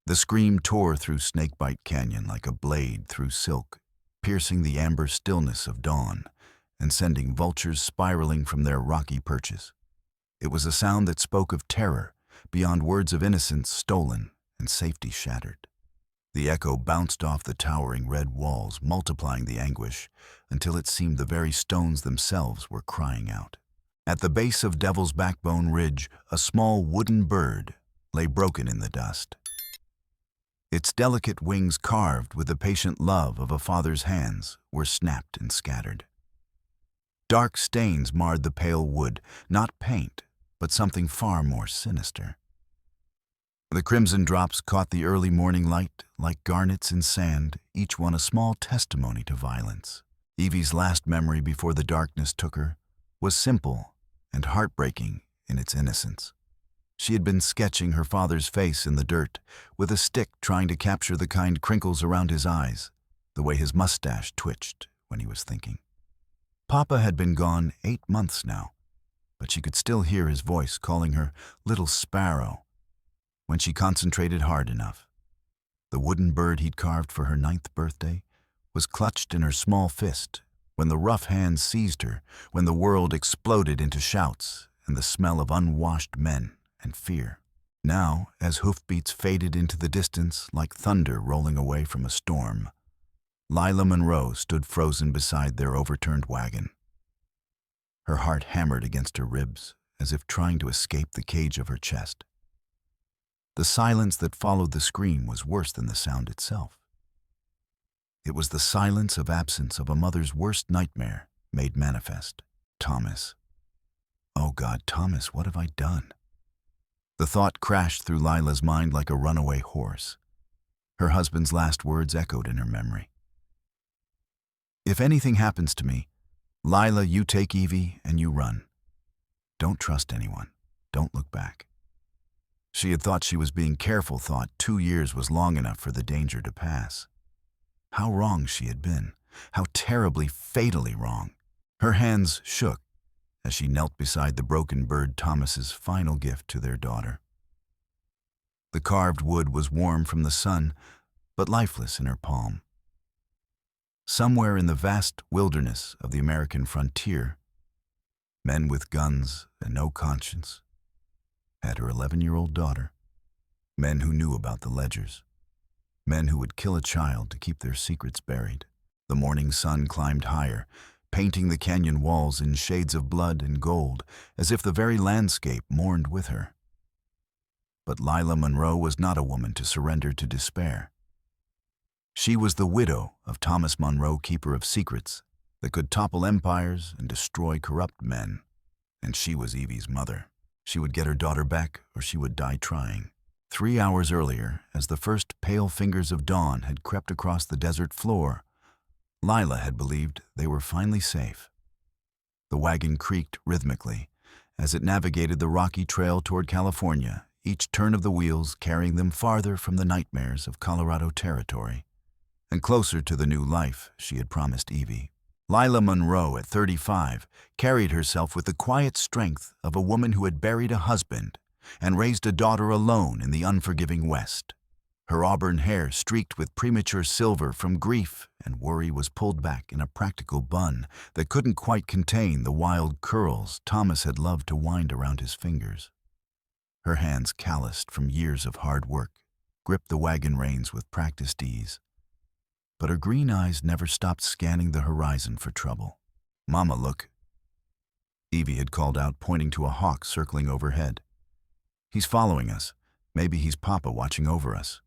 The scream tore through Snakebite Canyon like a blade through silk, piercing the amber stillness of dawn and sending vultures spiraling from their rocky perches. It was a sound that spoke of terror, beyond words of innocence stolen and safety shattered. The echo bounced off the towering red walls, multiplying the anguish until it seemed the very stones themselves were crying out. At the base of Devil's Backbone Ridge, a small wooden bird lay broken in the dust. Its delicate wings, carved with the patient love of a father's hands, were snapped and scattered. Dark stains marred the pale wood, not paint, but something far more sinister. The crimson drops caught the early morning light like garnets in sand, each one a small testimony to violence. Evie's last memory before the darkness took her was simple and heartbreaking in its innocence. She had been sketching her father's face in the dirt, with a stick trying to capture the kind crinkles around his eyes, the way his mustache twitched when he was thinking. Papa had been gone 8 months now, but she could still hear his voice calling her little sparrow when she concentrated hard enough. The wooden bird he'd carved for her 9th birthday was clutched in her small fist when the rough hands seized her, when the world exploded into shouts and the smell of unwashed men and fear. Now, as hoofbeats faded into the distance like thunder rolling away from a storm, Lila Monroe stood frozen beside their overturned wagon. Her heart hammered against her ribs as if trying to escape the cage of her chest. The silence that followed the scream was worse than the sound itself. It was the silence of absence of a mother's worst nightmare made manifest. Thomas. Oh God, Thomas, what have I done? The thought crashed through Lila's mind like a runaway horse. Her husband's last words echoed in her memory. If anything happens to me, Lila, you take Evie and you run. Don't trust anyone. Don't look back. She had thought she was being careful, thought 2 years was long enough for the danger to pass. How wrong she had been. How terribly, fatally wrong. Her hands shook as she knelt beside the broken bird, Thomas's final gift to their daughter. The carved wood was warm from the sun, but lifeless in her palm. Somewhere in the vast wilderness of the American frontier, men with guns and no conscience had her 11-year-old daughter, men who knew about the ledgers, men who would kill a child to keep their secrets buried. The morning sun climbed higher, painting the canyon walls in shades of blood and gold, as if the very landscape mourned with her. But Lila Monroe was not a woman to surrender to despair. She was the widow of Thomas Monroe, keeper of secrets that could topple empires and destroy corrupt men. And she was Evie's mother. She would get her daughter back, or she would die trying. 3 hours earlier, as the first pale fingers of dawn had crept across the desert floor, Lila had believed they were finally safe. The wagon creaked rhythmically as it navigated the rocky trail toward California, each turn of the wheels carrying them farther from the nightmares of Colorado territory and closer to the new life she had promised Evie. Lila Monroe, at 35, carried herself with the quiet strength of a woman who had buried a husband and raised a daughter alone in the unforgiving West. Her auburn hair, streaked with premature silver from grief and worry, was pulled back in a practical bun that couldn't quite contain the wild curls Thomas had loved to wind around his fingers. Her hands, calloused from years of hard work, gripped the wagon reins with practiced ease. But her green eyes never stopped scanning the horizon for trouble. "Mama, look," Evie had called out, pointing to a hawk circling overhead. "He's following us. Maybe he's Papa watching over us."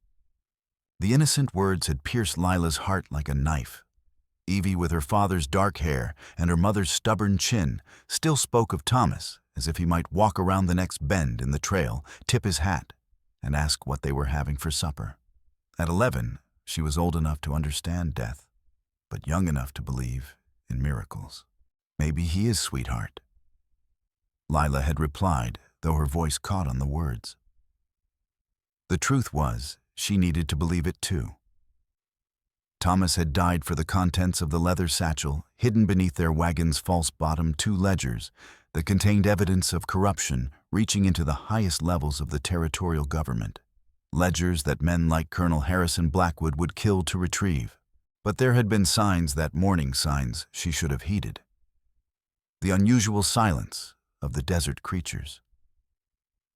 The innocent words had pierced Lila's heart like a knife. Evie, with her father's dark hair and her mother's stubborn chin, still spoke of Thomas as if he might walk around the next bend in the trail, tip his hat, and ask what they were having for supper. At 11, she was old enough to understand death, but young enough to believe in miracles. "Maybe he is, sweetheart," Lila had replied, though her voice caught on the words. The truth was, she needed to believe it too. Thomas had died for the contents of the leather satchel, hidden beneath their wagon's false bottom, 2 ledgers that contained evidence of corruption reaching into the highest levels of the territorial government. ledgers that men like Colonel Harrison Blackwood would kill to retrieve. But there had been signs, that morning signs she should have heeded. The unusual silence of the desert creatures.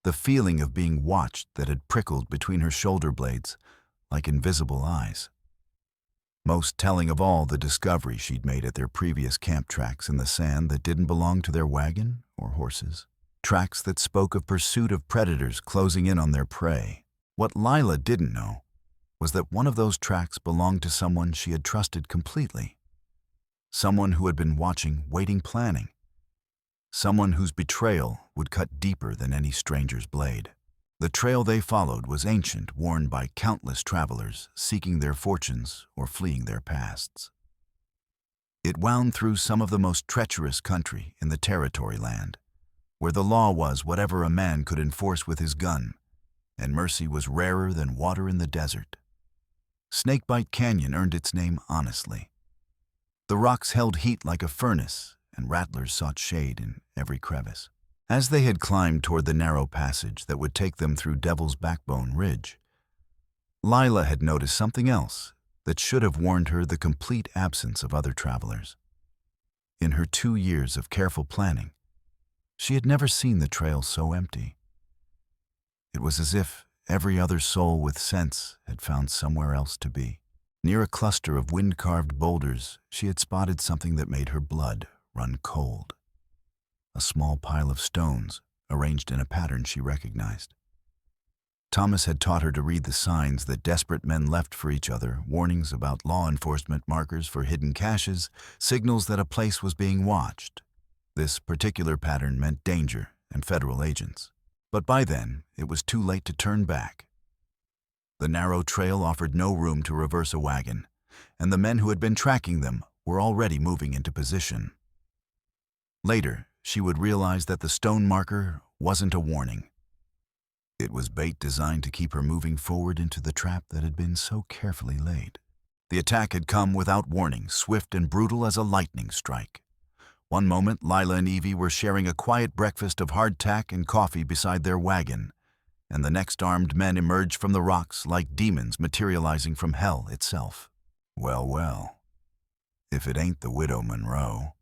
The feeling of being watched that had prickled between her shoulder blades like invisible eyes. Most telling of all, the discovery she'd made at their previous camp tracks in the sand that didn't belong to their wagon or horses. Tracks that spoke of pursuit of predators closing in on their prey. What Lila didn't know was that one of those tracks belonged to someone she had trusted completely. Someone who had been watching, waiting, planning. Someone whose betrayal would cut deeper than any stranger's blade. The trail they followed was ancient, worn by countless travelers seeking their fortunes or fleeing their pasts. It wound through some of the most treacherous country in the territory land, where the law was whatever a man could enforce with his gun, and mercy was rarer than water in the desert. Snakebite Canyon earned its name honestly. The rocks held heat like a furnace, and rattlers sought shade in every crevice. As they had climbed toward the narrow passage that would take them through Devil's Backbone Ridge, Lila had noticed something else that should have warned her the complete absence of other travelers. In her 2 years of careful planning, she had never seen the trail so empty. It was as if every other soul with sense had found somewhere else to be. Near a cluster of wind-carved boulders, she had spotted something that made her blood run cold. A small pile of stones, arranged in a pattern she recognized. Thomas had taught her to read the signs that desperate men left for each other, warnings about law enforcement, markers for hidden caches, signals that a place was being watched. This particular pattern meant danger and federal agents. But by then, it was too late to turn back. The narrow trail offered no room to reverse a wagon, and the men who had been tracking them were already moving into position. Later, she would realize that the stone marker wasn't a warning. It was bait designed to keep her moving forward into the trap that had been so carefully laid. The attack had come without warning, swift and brutal as a lightning strike. One moment, Lila and Evie were sharing a quiet breakfast of hardtack and coffee beside their wagon, and the next armed men emerged from the rocks like demons materializing from hell itself. Well, well, if it ain't the Widow Monroe.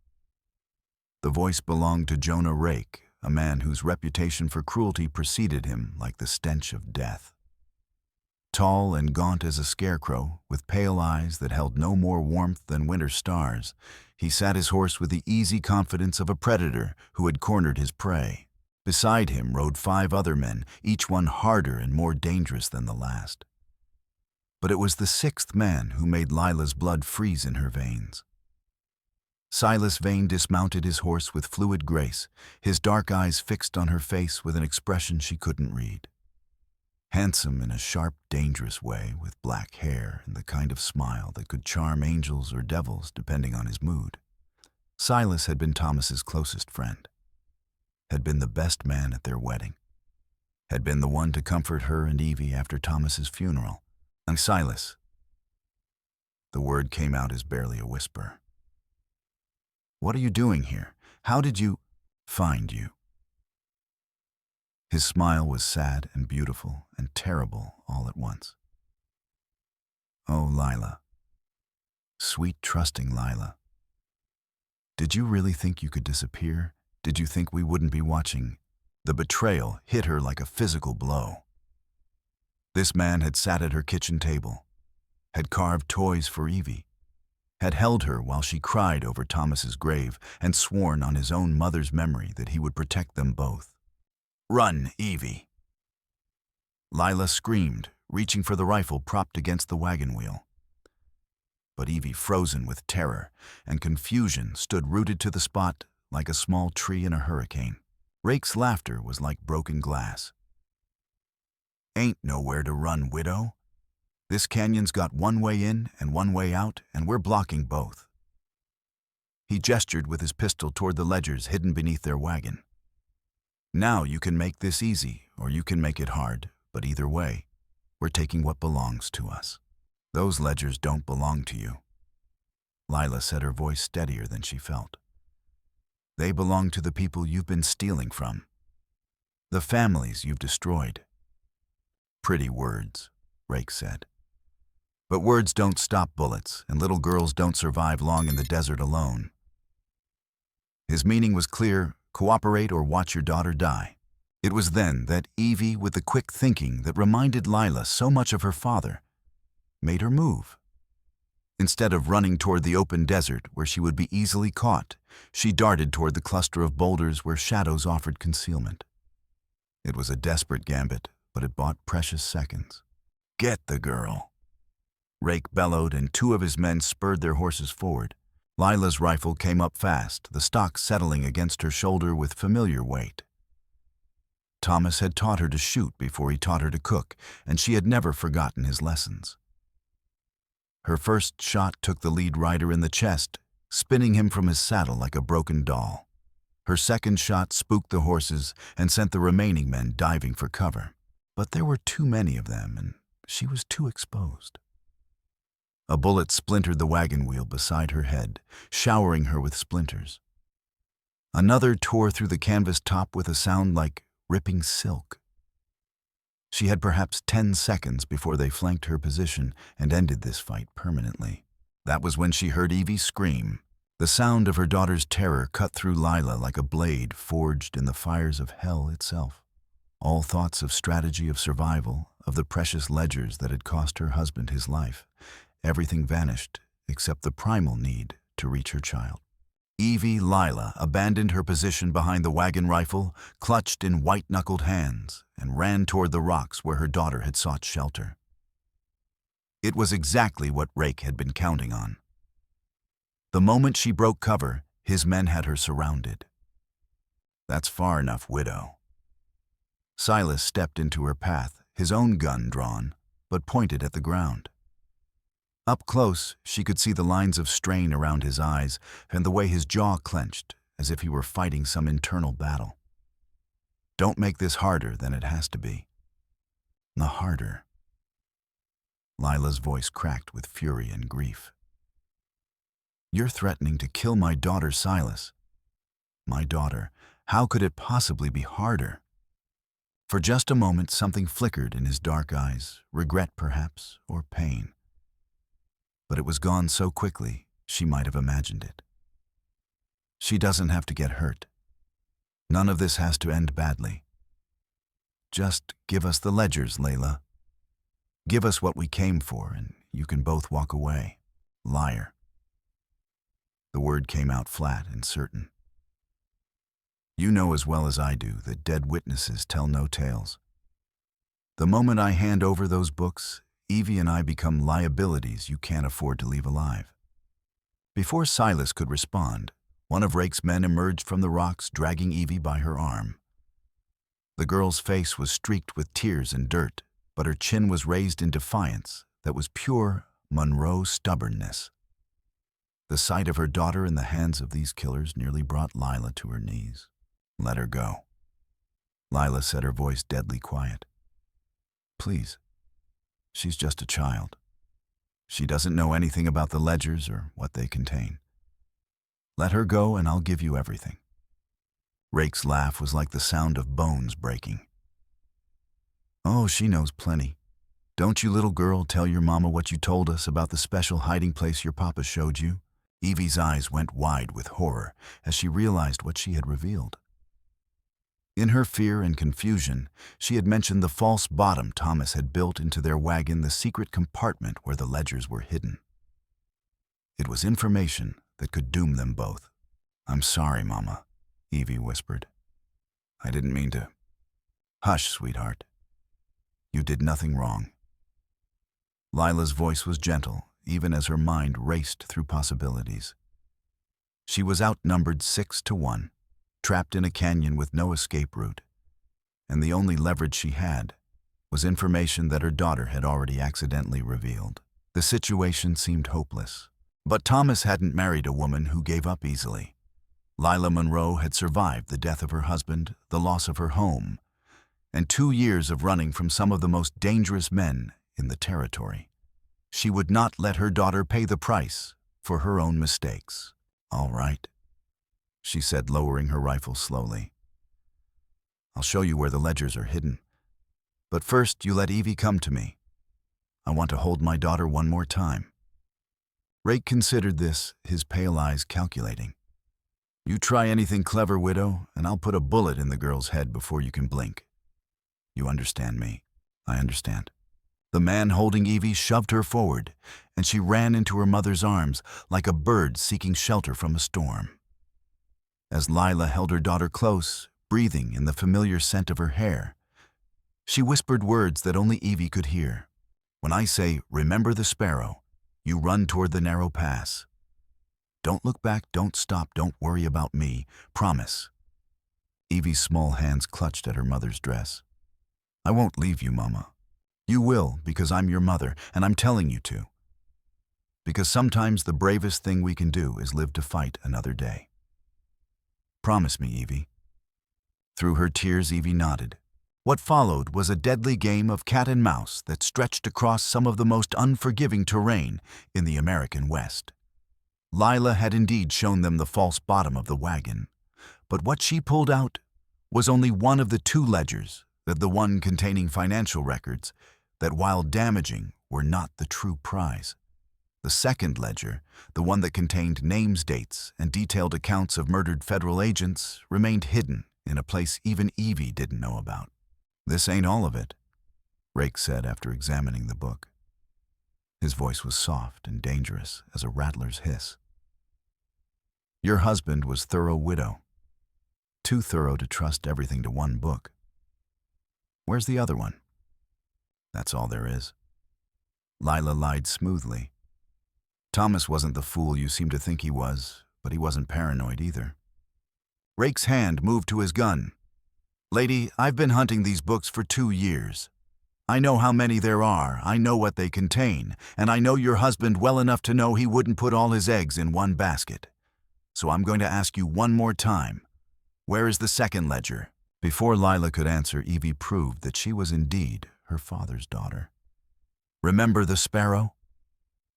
The voice belonged to Jonah Rake, a man whose reputation for cruelty preceded him like the stench of death. Tall and gaunt as a scarecrow, with pale eyes that held no more warmth than winter stars, he sat his horse with the easy confidence of a predator who had cornered his prey. Beside him rode 5 other men, each one harder and more dangerous than the last. But it was the 6th man who made Lila's blood freeze in her veins. Silas Vane dismounted his horse with fluid grace, his dark eyes fixed on her face with an expression she couldn't read. Handsome in a sharp, dangerous way, with black hair and the kind of smile that could charm angels or devils depending on his mood. Silas had been Thomas's closest friend, had been the best man at their wedding, had been the one to comfort her and Evie after Thomas's funeral. And Silas, the word came out as barely a whisper. What are you doing here? How did you find you? His smile was sad and beautiful and terrible all at once. Oh, Lila. Sweet, trusting Lila. Did you really think you could disappear? Did you think we wouldn't be watching? The betrayal hit her like a physical blow. This man had sat at her kitchen table, had carved toys for Evie, had held her while she cried over Thomas's grave, and sworn on his own mother's memory that he would protect them both. Run, Evie! Lila screamed, reaching for the rifle propped against the wagon wheel. But Evie, frozen with terror and confusion, stood rooted to the spot like a small tree in a hurricane. Rake's laughter was like broken glass. Ain't nowhere to run, widow. This canyon's got one way in and one way out, and we're blocking both. He gestured with his pistol toward the ledgers hidden beneath their wagon. Now you can make this easy, or you can make it hard, but either way, we're taking what belongs to us. Those ledgers don't belong to you. Lila said, her voice steadier than she felt. They belong to the people you've been stealing from, the families you've destroyed. Pretty words, Rake said. But words don't stop bullets, and little girls don't survive long in the desert alone. His meaning was clear: cooperate or watch your daughter die. It was then that Evie, with the quick thinking that reminded Lila so much of her father, made her move. Instead of running toward the open desert where she would be easily caught, she darted toward the cluster of boulders where shadows offered concealment. It was a desperate gambit, but it bought precious seconds. Get the girl! Rake bellowed, and two of his men spurred their horses forward. Lila's rifle came up fast, the stock settling against her shoulder with familiar weight. Thomas had taught her to shoot before he taught her to cook, and she had never forgotten his lessons. Her first shot took the lead rider in the chest, spinning him from his saddle like a broken doll. Her second shot spooked the horses and sent the remaining men diving for cover. But there were too many of them, and she was too exposed. A bullet splintered the wagon wheel beside her head, showering her with splinters. Another tore through the canvas top with a sound like ripping silk. She had perhaps 10 seconds before they flanked her position and ended this fight permanently. That was when she heard Evie scream. The sound of her daughter's terror cut through Lila like a blade forged in the fires of hell itself. All thoughts of strategy, of survival, of the precious ledgers that had cost her husband his life, everything vanished except the primal need to reach her child. Evie Lila abandoned her position behind the wagon rifle, clutched in white-knuckled hands, and ran toward the rocks where her daughter had sought shelter. It was exactly what Rake had been counting on. The moment she broke cover, his men had her surrounded. That's far enough, widow. Silas stepped into her path, his own gun drawn, but pointed at the ground. Up close, she could see the lines of strain around his eyes and the way his jaw clenched, as if he were fighting some internal battle. Don't make this harder than it has to be. The harder. Lila's voice cracked with fury and grief. You're threatening to kill my daughter, Silas. My daughter. How could it possibly be harder? For just a moment, something flickered in his dark eyes, regret perhaps, or pain. But it was gone so quickly, she might have imagined it. She doesn't have to get hurt. None of this has to end badly. Just give us the ledgers, Lila. Give us what we came for, and you can both walk away. Liar. The word came out flat and certain. You know as well as I do that dead witnesses tell no tales. The moment I hand over those books, Evie and I become liabilities you can't afford to leave alive. Before Silas could respond, one of Rake's men emerged from the rocks, dragging Evie by her arm. The girl's face was streaked with tears and dirt, but her chin was raised in defiance that was pure Monroe stubbornness. The sight of her daughter in the hands of these killers nearly brought Lila to her knees. Let her go. Lila said, her voice deadly quiet. Please. She's just a child. She doesn't know anything about the ledgers or what they contain. Let her go and I'll give you everything. Rake's laugh was like the sound of bones breaking. Oh, she knows plenty. Don't you, little girl, tell your mama what you told us about the special hiding place your papa showed you? Evie's eyes went wide with horror as she realized what she had revealed. In her fear and confusion, she had mentioned the false bottom Thomas had built into their wagon, the secret compartment where the ledgers were hidden. It was information that could doom them both. I'm sorry, Mama, Evie whispered. I didn't mean to. Hush, sweetheart. You did nothing wrong. Lila's voice was gentle, even as her mind raced through possibilities. She was outnumbered 6-1. Trapped in a canyon with no escape route, and the only leverage she had was information that her daughter had already accidentally revealed. The situation seemed hopeless. But Thomas hadn't married a woman who gave up easily. Lila Monroe had survived the death of her husband, the loss of her home, and 2 years of running from some of the most dangerous men in the territory. She would not let her daughter pay the price for her own mistakes. All right, she said, lowering her rifle slowly. I'll show you where the ledgers are hidden. But first, you let Evie come to me. I want to hold my daughter one more time." Rake considered this, his pale eyes calculating. "You try anything clever, widow, and I'll put a bullet in the girl's head before you can blink. You understand me?" "I understand." The man holding Evie shoved her forward, and she ran into her mother's arms like a bird seeking shelter from a storm. As Lila held her daughter close, breathing in the familiar scent of her hair, she whispered words that only Evie could hear. "When I say, 'Remember the sparrow,' you run toward the narrow pass. Don't look back, don't stop, don't worry about me. Promise." Evie's small hands clutched at her mother's dress. "I won't leave you, Mama. You will, because I'm your mother, and I'm telling you to. Because sometimes the bravest thing we can do is live to fight another day. Promise me, Evie." Through her tears, Evie nodded. What followed was a deadly game of cat and mouse that stretched across some of the most unforgiving terrain in the American West. Lila had indeed shown them the false bottom of the wagon, but what she pulled out was only one of the two ledgers, the one containing financial records that, while damaging, were not the true prize. The second ledger, the one that contained names, dates, and detailed accounts of murdered federal agents, remained hidden in a place even Evie didn't know about. "This ain't all of it," Rake said after examining the book. His voice was soft and dangerous as a rattler's hiss. "Your husband was thorough widow. Too thorough to trust everything to one book. Where's the other one?" "That's all there is." Lila lied smoothly. "Thomas wasn't the fool you seem to think he was, but he wasn't paranoid either." Rake's hand moved to his gun. "Lady, I've been hunting these books for 2 years. I know how many there are, I know what they contain, and I know your husband well enough to know he wouldn't put all his eggs in one basket. So I'm going to ask you one more time. Where is the second ledger?" Before Lila could answer, Evie proved that she was indeed her father's daughter. "Remember the sparrow?"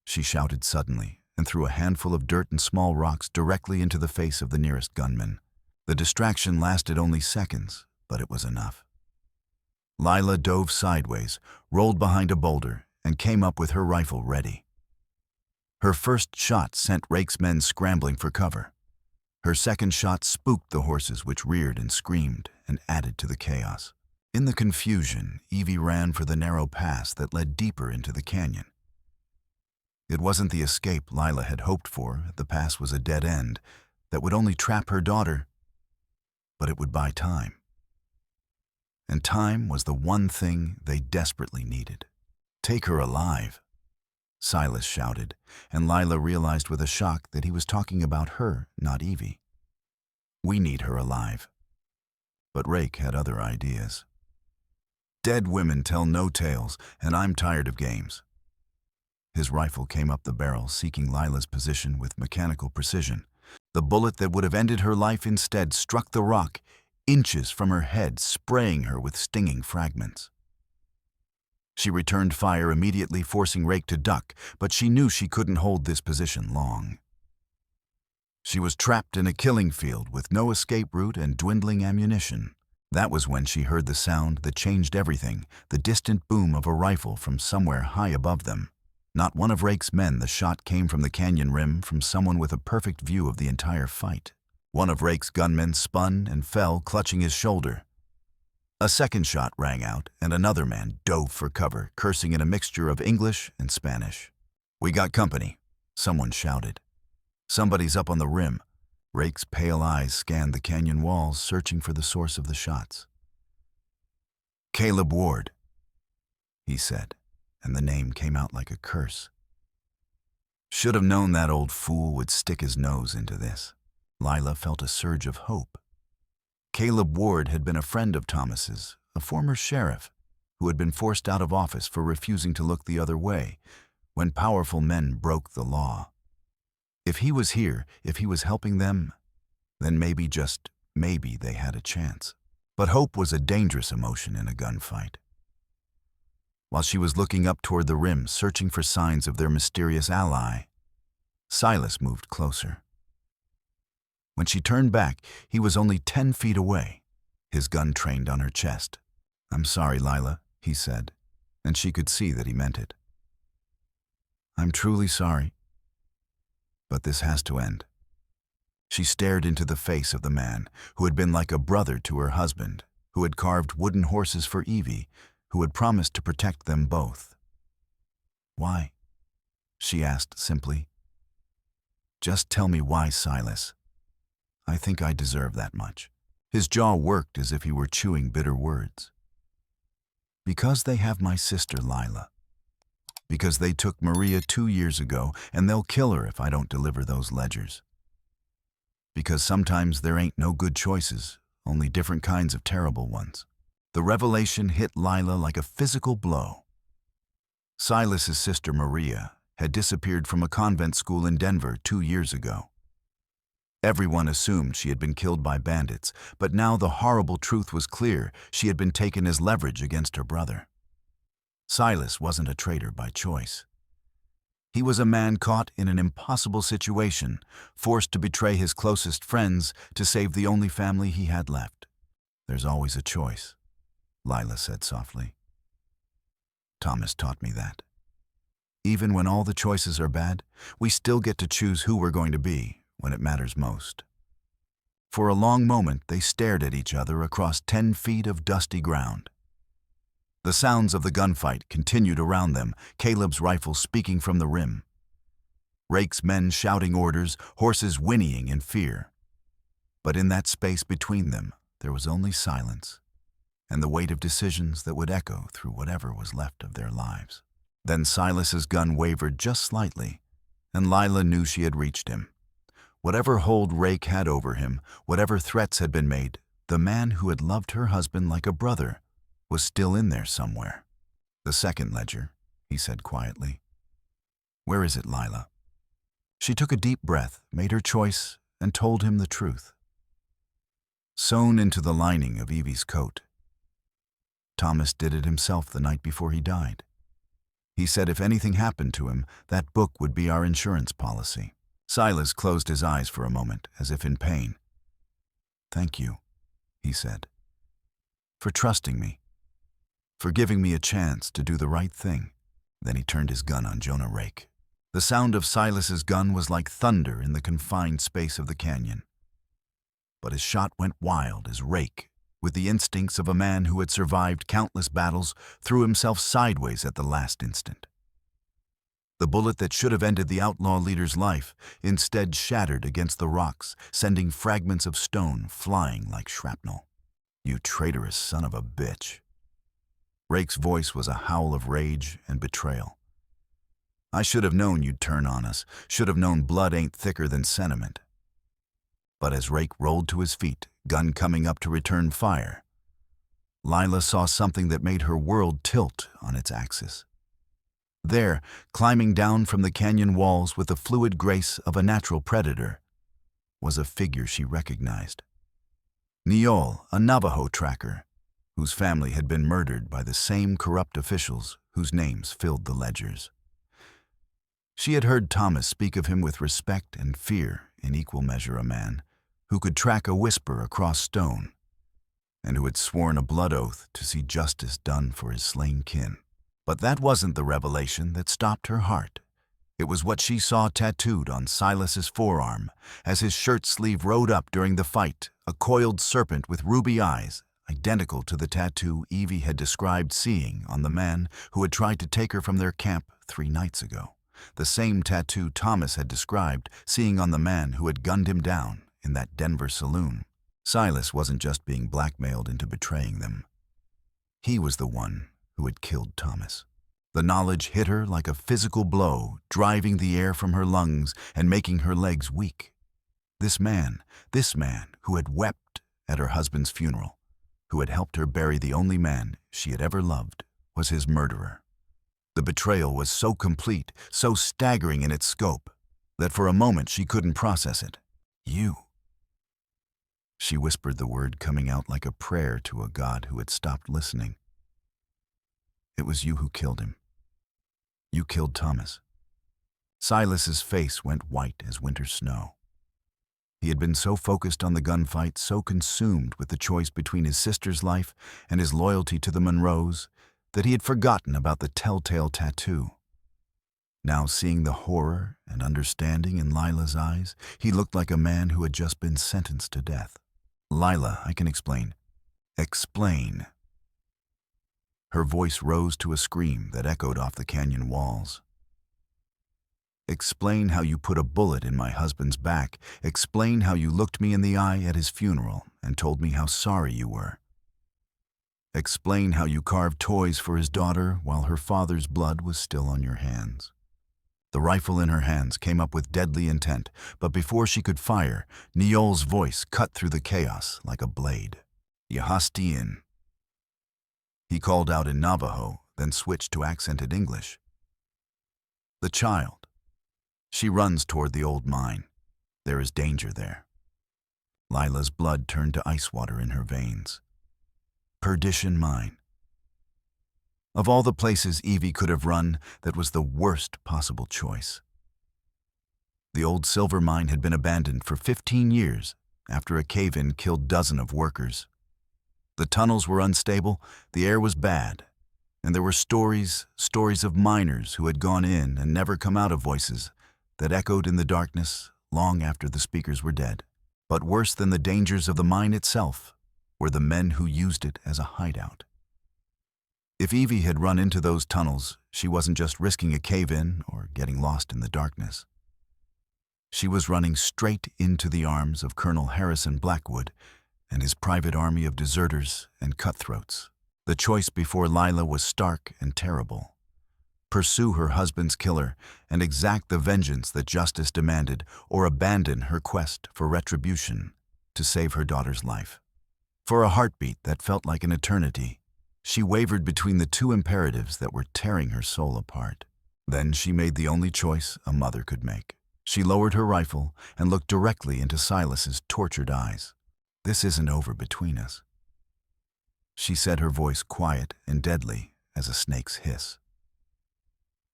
she shouted suddenly and threw a handful of dirt and small rocks directly into the face of the nearest gunman. The distraction lasted only seconds, but it was enough. Lila dove sideways, rolled behind a boulder, and came up with her rifle ready. Her first shot sent Rake's men scrambling for cover. Her second shot spooked the horses, which reared and screamed and added to the chaos. In the confusion, Evie ran for the narrow pass that led deeper into the canyon. It wasn't the escape Lila had hoped for. The pass was a dead end that would only trap her daughter, but it would buy time. And time was the one thing they desperately needed. "Take her alive," Silas shouted, and Lila realized with a shock that he was talking about her, not Evie. "We need her alive." But Rake had other ideas. "Dead women tell no tales, and I'm tired of games." His rifle came up the barrel, seeking Lila's position with mechanical precision. The bullet that would have ended her life instead struck the rock, inches from her head, spraying her with stinging fragments. She returned fire immediately, forcing Rake to duck, but she knew she couldn't hold this position long. She was trapped in a killing field with no escape route and dwindling ammunition. That was when she heard the sound that changed everything, the distant boom of a rifle from somewhere high above them. Not one of Rake's men, the shot came from the canyon rim, from someone with a perfect view of the entire fight. One of Rake's gunmen spun and fell, clutching his shoulder. A second shot rang out, and another man dove for cover, cursing in a mixture of English and Spanish. "We got company," someone shouted. "Somebody's up on the rim." Rake's pale eyes scanned the canyon walls, searching for the source of the shots. "Caleb Ward," he said, and the name came out like a curse. Should have known that old fool would stick his nose into this. Lila felt a surge of hope. Caleb Ward had been a friend of Thomas's, a former sheriff, who had been forced out of office for refusing to look the other way when powerful men broke the law. If he was here, if he was helping them, then maybe, just maybe, they had a chance. But hope was a dangerous emotion in a gunfight. While she was looking up toward the rim, searching for signs of their mysterious ally, Silas moved closer. When she turned back, he was only 10 feet away, his gun trained on her chest. "I'm sorry, Lila," he said, and she could see that he meant it. I'm truly sorry, but this has to end. She stared into the face of the man who had been like a brother to her husband, who had carved wooden horses for Evie, who had promised to protect them both. Why? She asked simply. Just tell me why, Silas. I think I deserve that much. His jaw worked as if he were chewing bitter words. Because they have my sister, Lila. Because they took Maria 2 years ago, and they'll kill her if I don't deliver those ledgers. Because sometimes there ain't no good choices, only different kinds of terrible ones. The revelation hit Lila like a physical blow. Silas's sister Maria had disappeared from a convent school in Denver 2 years ago. Everyone assumed she had been killed by bandits, but now the horrible truth was clear. She had been taken as leverage against her brother. Silas wasn't a traitor by choice. He was a man caught in an impossible situation, forced to betray his closest friends to save the only family he had left. There's always a choice, Lila said softly. Thomas taught me that. Even when all the choices are bad, we still get to choose who we're going to be when it matters most. For a long moment, they stared at each other across 10 feet of dusty ground. The sounds of the gunfight continued around them, Caleb's rifle speaking from the rim. Rake's men shouting orders, horses whinnying in fear. But in that space between them, there was only silence, and the weight of decisions that would echo through whatever was left of their lives. Then Silas's gun wavered just slightly, and Lila knew she had reached him. Whatever hold Rake had over him, whatever threats had been made, the man who had loved her husband like a brother was still in there somewhere. The second ledger, he said quietly. Where is it, Lila? She took a deep breath, made her choice, and told him the truth. Sewn into the lining of Evie's coat. Thomas did it himself the night before he died. He said if anything happened to him, that book would be our insurance policy. Silas closed his eyes for a moment, as if in pain. Thank you, he said, for trusting me, for giving me a chance to do the right thing. Then he turned his gun on Jonah Rake. The sound of Silas's gun was like thunder in the confined space of the canyon. But his shot went wild as Rake, with the instincts of a man who had survived countless battles, threw himself sideways at the last instant. The bullet that should have ended the outlaw leader's life instead shattered against the rocks, sending fragments of stone flying like shrapnel. You traitorous son of a bitch. Rake's voice was a howl of rage and betrayal. I should have known you'd turn on us, should have known blood ain't thicker than sentiment. But as Rake rolled to his feet, gun coming up to return fire, Lila saw something that made her world tilt on its axis. There, climbing down from the canyon walls with the fluid grace of a natural predator, was a figure she recognized. Neol, a Navajo tracker, whose family had been murdered by the same corrupt officials whose names filled the ledgers. She had heard Thomas speak of him with respect and fear, in equal measure a man who could track a whisper across stone, and who had sworn a blood oath to see justice done for his slain kin. But that wasn't the revelation that stopped her heart. It was what she saw tattooed on Silas's forearm as his shirt sleeve rode up during the fight, a coiled serpent with ruby eyes, identical to the tattoo Evie had described seeing on the man who had tried to take her from their camp 3 nights ago. The same tattoo Thomas had described seeing on the man who had gunned him down in that Denver saloon. Silas wasn't just being blackmailed into betraying them. He was the one who had killed Thomas. The knowledge hit her like a physical blow, driving the air from her lungs and making her legs weak. This man who had wept at her husband's funeral, who had helped her bury the only man she had ever loved, was his murderer. The betrayal was so complete, so staggering in its scope, that for a moment she couldn't process it. You. She whispered the word coming out like a prayer to a God who had stopped listening. It was you who killed him. You killed Thomas. Silas's face went white as winter snow. He had been so focused on the gunfight, so consumed with the choice between his sister's life and his loyalty to the Monroes, that he had forgotten about the telltale tattoo. Now, seeing the horror and understanding in Lila's eyes, he looked like a man who had just been sentenced to death. "Lila, I can explain." "Explain." Her voice rose to a scream that echoed off the canyon walls. "Explain how you put a bullet in my husband's back. Explain how you looked me in the eye at his funeral and told me how sorry you were. Explain how you carved toys for his daughter while her father's blood was still on your hands." The rifle in her hands came up with deadly intent, but before she could fire, Niol's voice cut through the chaos like a blade. "Yahastian." He called out in Navajo, then switched to accented English. "The child. She runs toward the old mine. There is danger there." Lila's blood turned to ice water in her veins. Perdition Mine. Of all the places Evie could have run, that was the worst possible choice. The old silver mine had been abandoned for 15 years after a cave-in killed dozens of workers. The tunnels were unstable, the air was bad, and there were stories of miners who had gone in and never come out of voices that echoed in the darkness long after the speakers were dead. But worse than the dangers of the mine itself were the men who used it as a hideout. If Evie had run into those tunnels, she wasn't just risking a cave-in or getting lost in the darkness. She was running straight into the arms of Colonel Harrison Blackwood and his private army of deserters and cutthroats. The choice before Lila was stark and terrible. Pursue her husband's killer and exact the vengeance that justice demanded, or abandon her quest for retribution to save her daughter's life. For a heartbeat that felt like an eternity, she wavered between the two imperatives that were tearing her soul apart. Then she made the only choice a mother could make. She lowered her rifle and looked directly into Silas's tortured eyes. "This isn't over between us," she said, her voice quiet and deadly as a snake's hiss.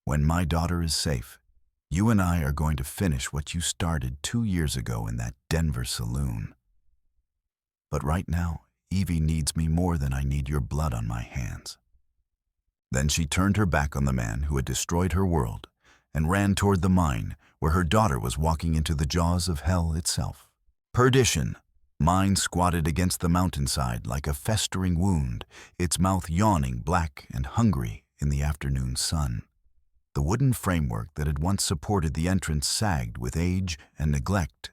"When my daughter is safe, you and I are going to finish what you started 2 years ago in that Denver saloon. But right now, Evie needs me more than I need your blood on my hands." Then she turned her back on the man who had destroyed her world and ran toward the mine where her daughter was walking into the jaws of hell itself. Perdition. Mine squatted against the mountainside like a festering wound, its mouth yawning black and hungry in the afternoon sun. The wooden framework that had once supported the entrance sagged with age and neglect,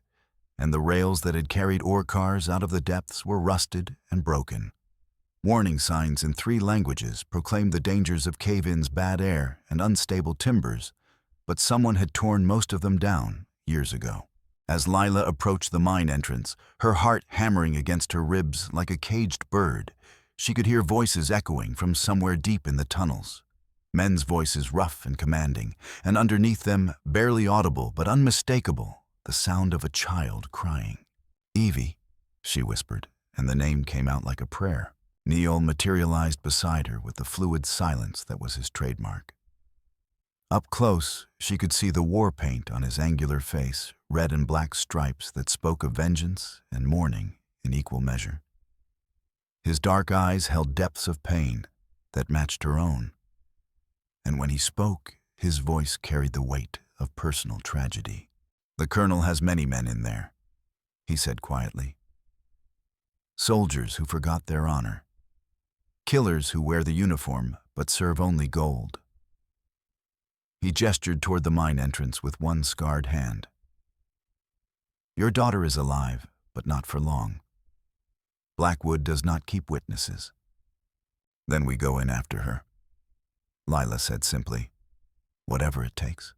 and the rails that had carried ore cars out of the depths were rusted and broken. Warning signs in 3 languages proclaimed the dangers of cave-ins, bad air, and unstable timbers, but someone had torn most of them down years ago. As Lila approached the mine entrance, her heart hammering against her ribs like a caged bird, she could hear voices echoing from somewhere deep in the tunnels. Men's voices rough and commanding, and underneath them, barely audible but unmistakable, the sound of a child crying. "Evie," she whispered, and the name came out like a prayer. Niol materialized beside her with the fluid silence that was his trademark. Up close, she could see the war paint on his angular face, red and black stripes that spoke of vengeance and mourning in equal measure. His dark eyes held depths of pain that matched her own, and when he spoke, his voice carried the weight of personal tragedy. "The colonel has many men in there," he said quietly. "Soldiers who forgot their honor. Killers who wear the uniform but serve only gold." He gestured toward the mine entrance with one scarred hand. "Your daughter is alive, but not for long. Blackwood does not keep witnesses." "Then we go in after her," Lila said simply. "Whatever it takes."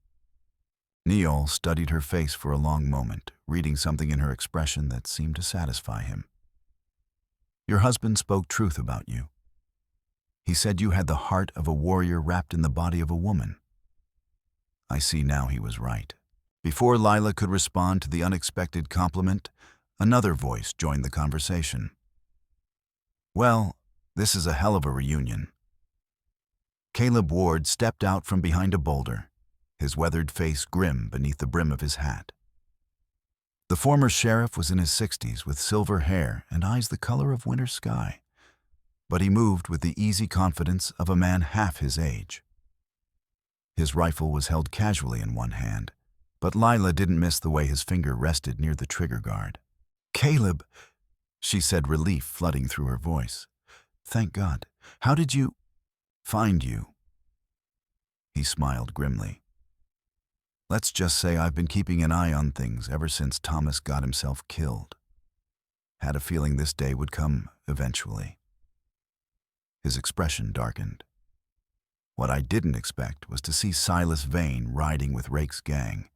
Niol studied her face for a long moment, reading something in her expression that seemed to satisfy him. "Your husband spoke truth about you. He said you had the heart of a warrior wrapped in the body of a woman. I see now he was right." Before Lila could respond to the unexpected compliment, another voice joined the conversation. "Well, this is a hell of a reunion." Caleb Ward stepped out from behind a boulder, his weathered face grim beneath the brim of his hat. The former sheriff was in his 60s with silver hair and eyes the color of winter sky. but he moved with the easy confidence of a man half his age. His rifle was held casually in one hand, but Lila didn't miss the way his finger rested near the trigger guard. "Caleb," she said, relief flooding through her voice. "Thank God. How did you find you?" He smiled grimly. "Let's just say I've been keeping an eye on things ever since Thomas got himself killed. Had a feeling this day would come eventually." His expression darkened. "What I didn't expect was to see Silas Vane riding with Rake's gang.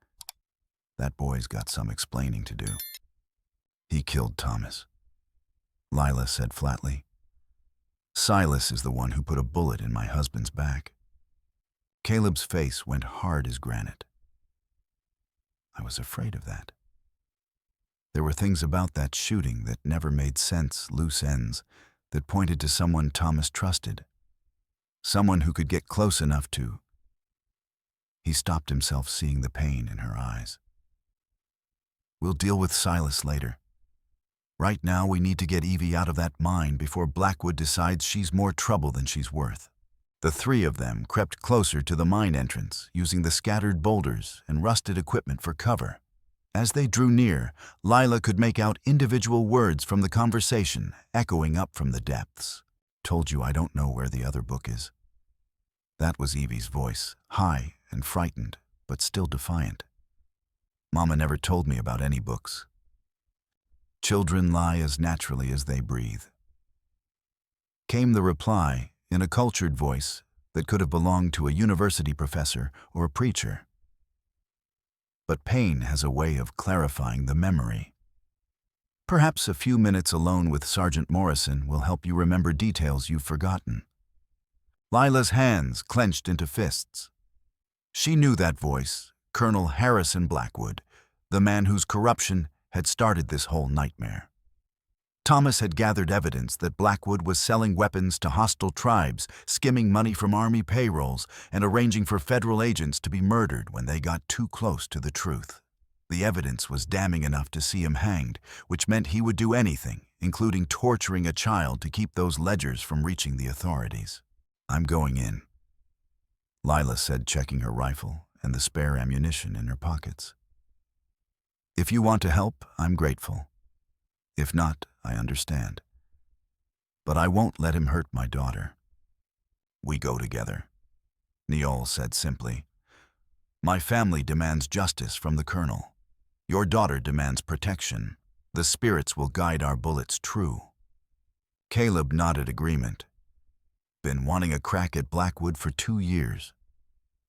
That boy's got some explaining to do." "He killed Thomas," Lila said flatly. "Silas is the one who put a bullet in my husband's back." Caleb's face went hard as granite. "I was afraid of that. There were things about that shooting that never made sense, loose ends, that pointed to someone Thomas trusted. Someone who could get close enough to..." He stopped himself, seeing the pain in her eyes. "We'll deal with Silas later. Right now, we need to get Evie out of that mine before Blackwood decides she's more trouble than she's worth." The three of them crept closer to the mine entrance, using the scattered boulders and rusted equipment for cover. As they drew near, Lila could make out individual words from the conversation echoing up from the depths. "Told you I don't know where the other book is." That was Evie's voice, high and frightened, but still defiant. "Mama never told me about any books. Children lie as naturally as they breathe." Came the reply, in a cultured voice that could have belonged to a university professor or a preacher. "But pain has a way of clarifying the memory. Perhaps a few minutes alone with Sergeant Morrison will help you remember details you've forgotten." Lila's hands clenched into fists. She knew that voice, Colonel Harrison Blackwood, the man whose corruption had started this whole nightmare. Thomas had gathered evidence that Blackwood was selling weapons to hostile tribes, skimming money from Army payrolls, and arranging for federal agents to be murdered when they got too close to the truth. The evidence was damning enough to see him hanged, which meant he would do anything, including torturing a child to keep those ledgers from reaching the authorities. "I'm going in," Lila said, checking her rifle and the spare ammunition in her pockets. "If you want to help, I'm grateful. If not, I understand. But I won't let him hurt my daughter." "We go together," Neol said simply. "My family demands justice from the Colonel. Your daughter demands protection. The spirits will guide our bullets true." Caleb nodded agreement. "Been wanting a crack at Blackwood for 2 years.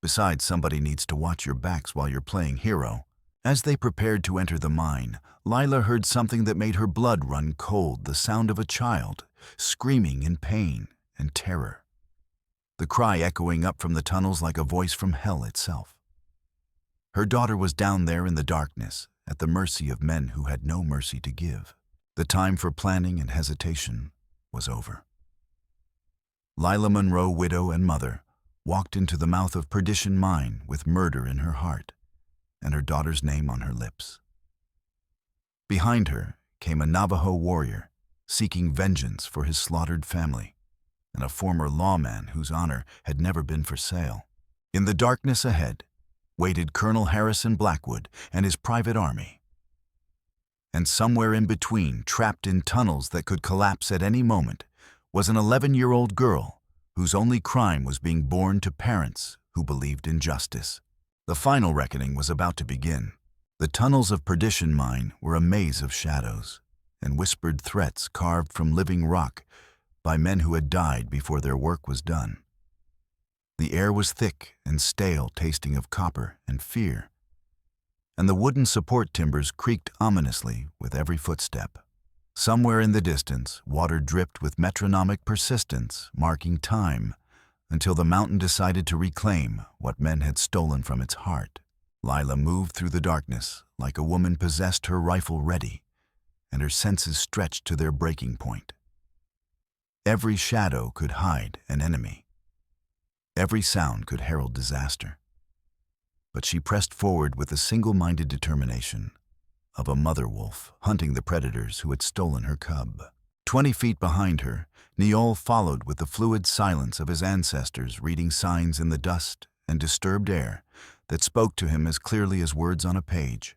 Besides, somebody needs to watch your backs while you're playing hero." As they prepared to enter the mine, Lila heard something that made her blood run cold, the sound of a child, screaming in pain and terror. The cry echoing up from the tunnels like a voice from hell itself. Her daughter was down there in the darkness, at the mercy of men who had no mercy to give. The time for planning and hesitation was over. Lila Monroe, widow and mother, walked into the mouth of Perdition Mine with murder in her heart and her daughter's name on her lips. Behind her came a Navajo warrior, seeking vengeance for his slaughtered family, and a former lawman whose honor had never been for sale. In the darkness ahead waited Colonel Harrison Blackwood and his private army. And somewhere in between, trapped in tunnels that could collapse at any moment, was an 11-year-old girl whose only crime was being born to parents who believed in justice. The final reckoning was about to begin. The tunnels of Perdition Mine were a maze of shadows and whispered threats carved from living rock by men who had died before their work was done. The air was thick and stale, tasting of copper and fear, and the wooden support timbers creaked ominously with every footstep. Somewhere in the distance, water dripped with metronomic persistence, marking time, until the mountain decided to reclaim what men had stolen from its heart. Lila moved through the darkness like a woman possessed, her rifle ready, and her senses stretched to their breaking point. Every shadow could hide an enemy. Every sound could herald disaster. But she pressed forward with the single-minded determination of a mother wolf hunting the predators who had stolen her cub. 20 feet behind her, Niol followed with the fluid silence of his ancestors, reading signs in the dust and disturbed air that spoke to him as clearly as words on a page.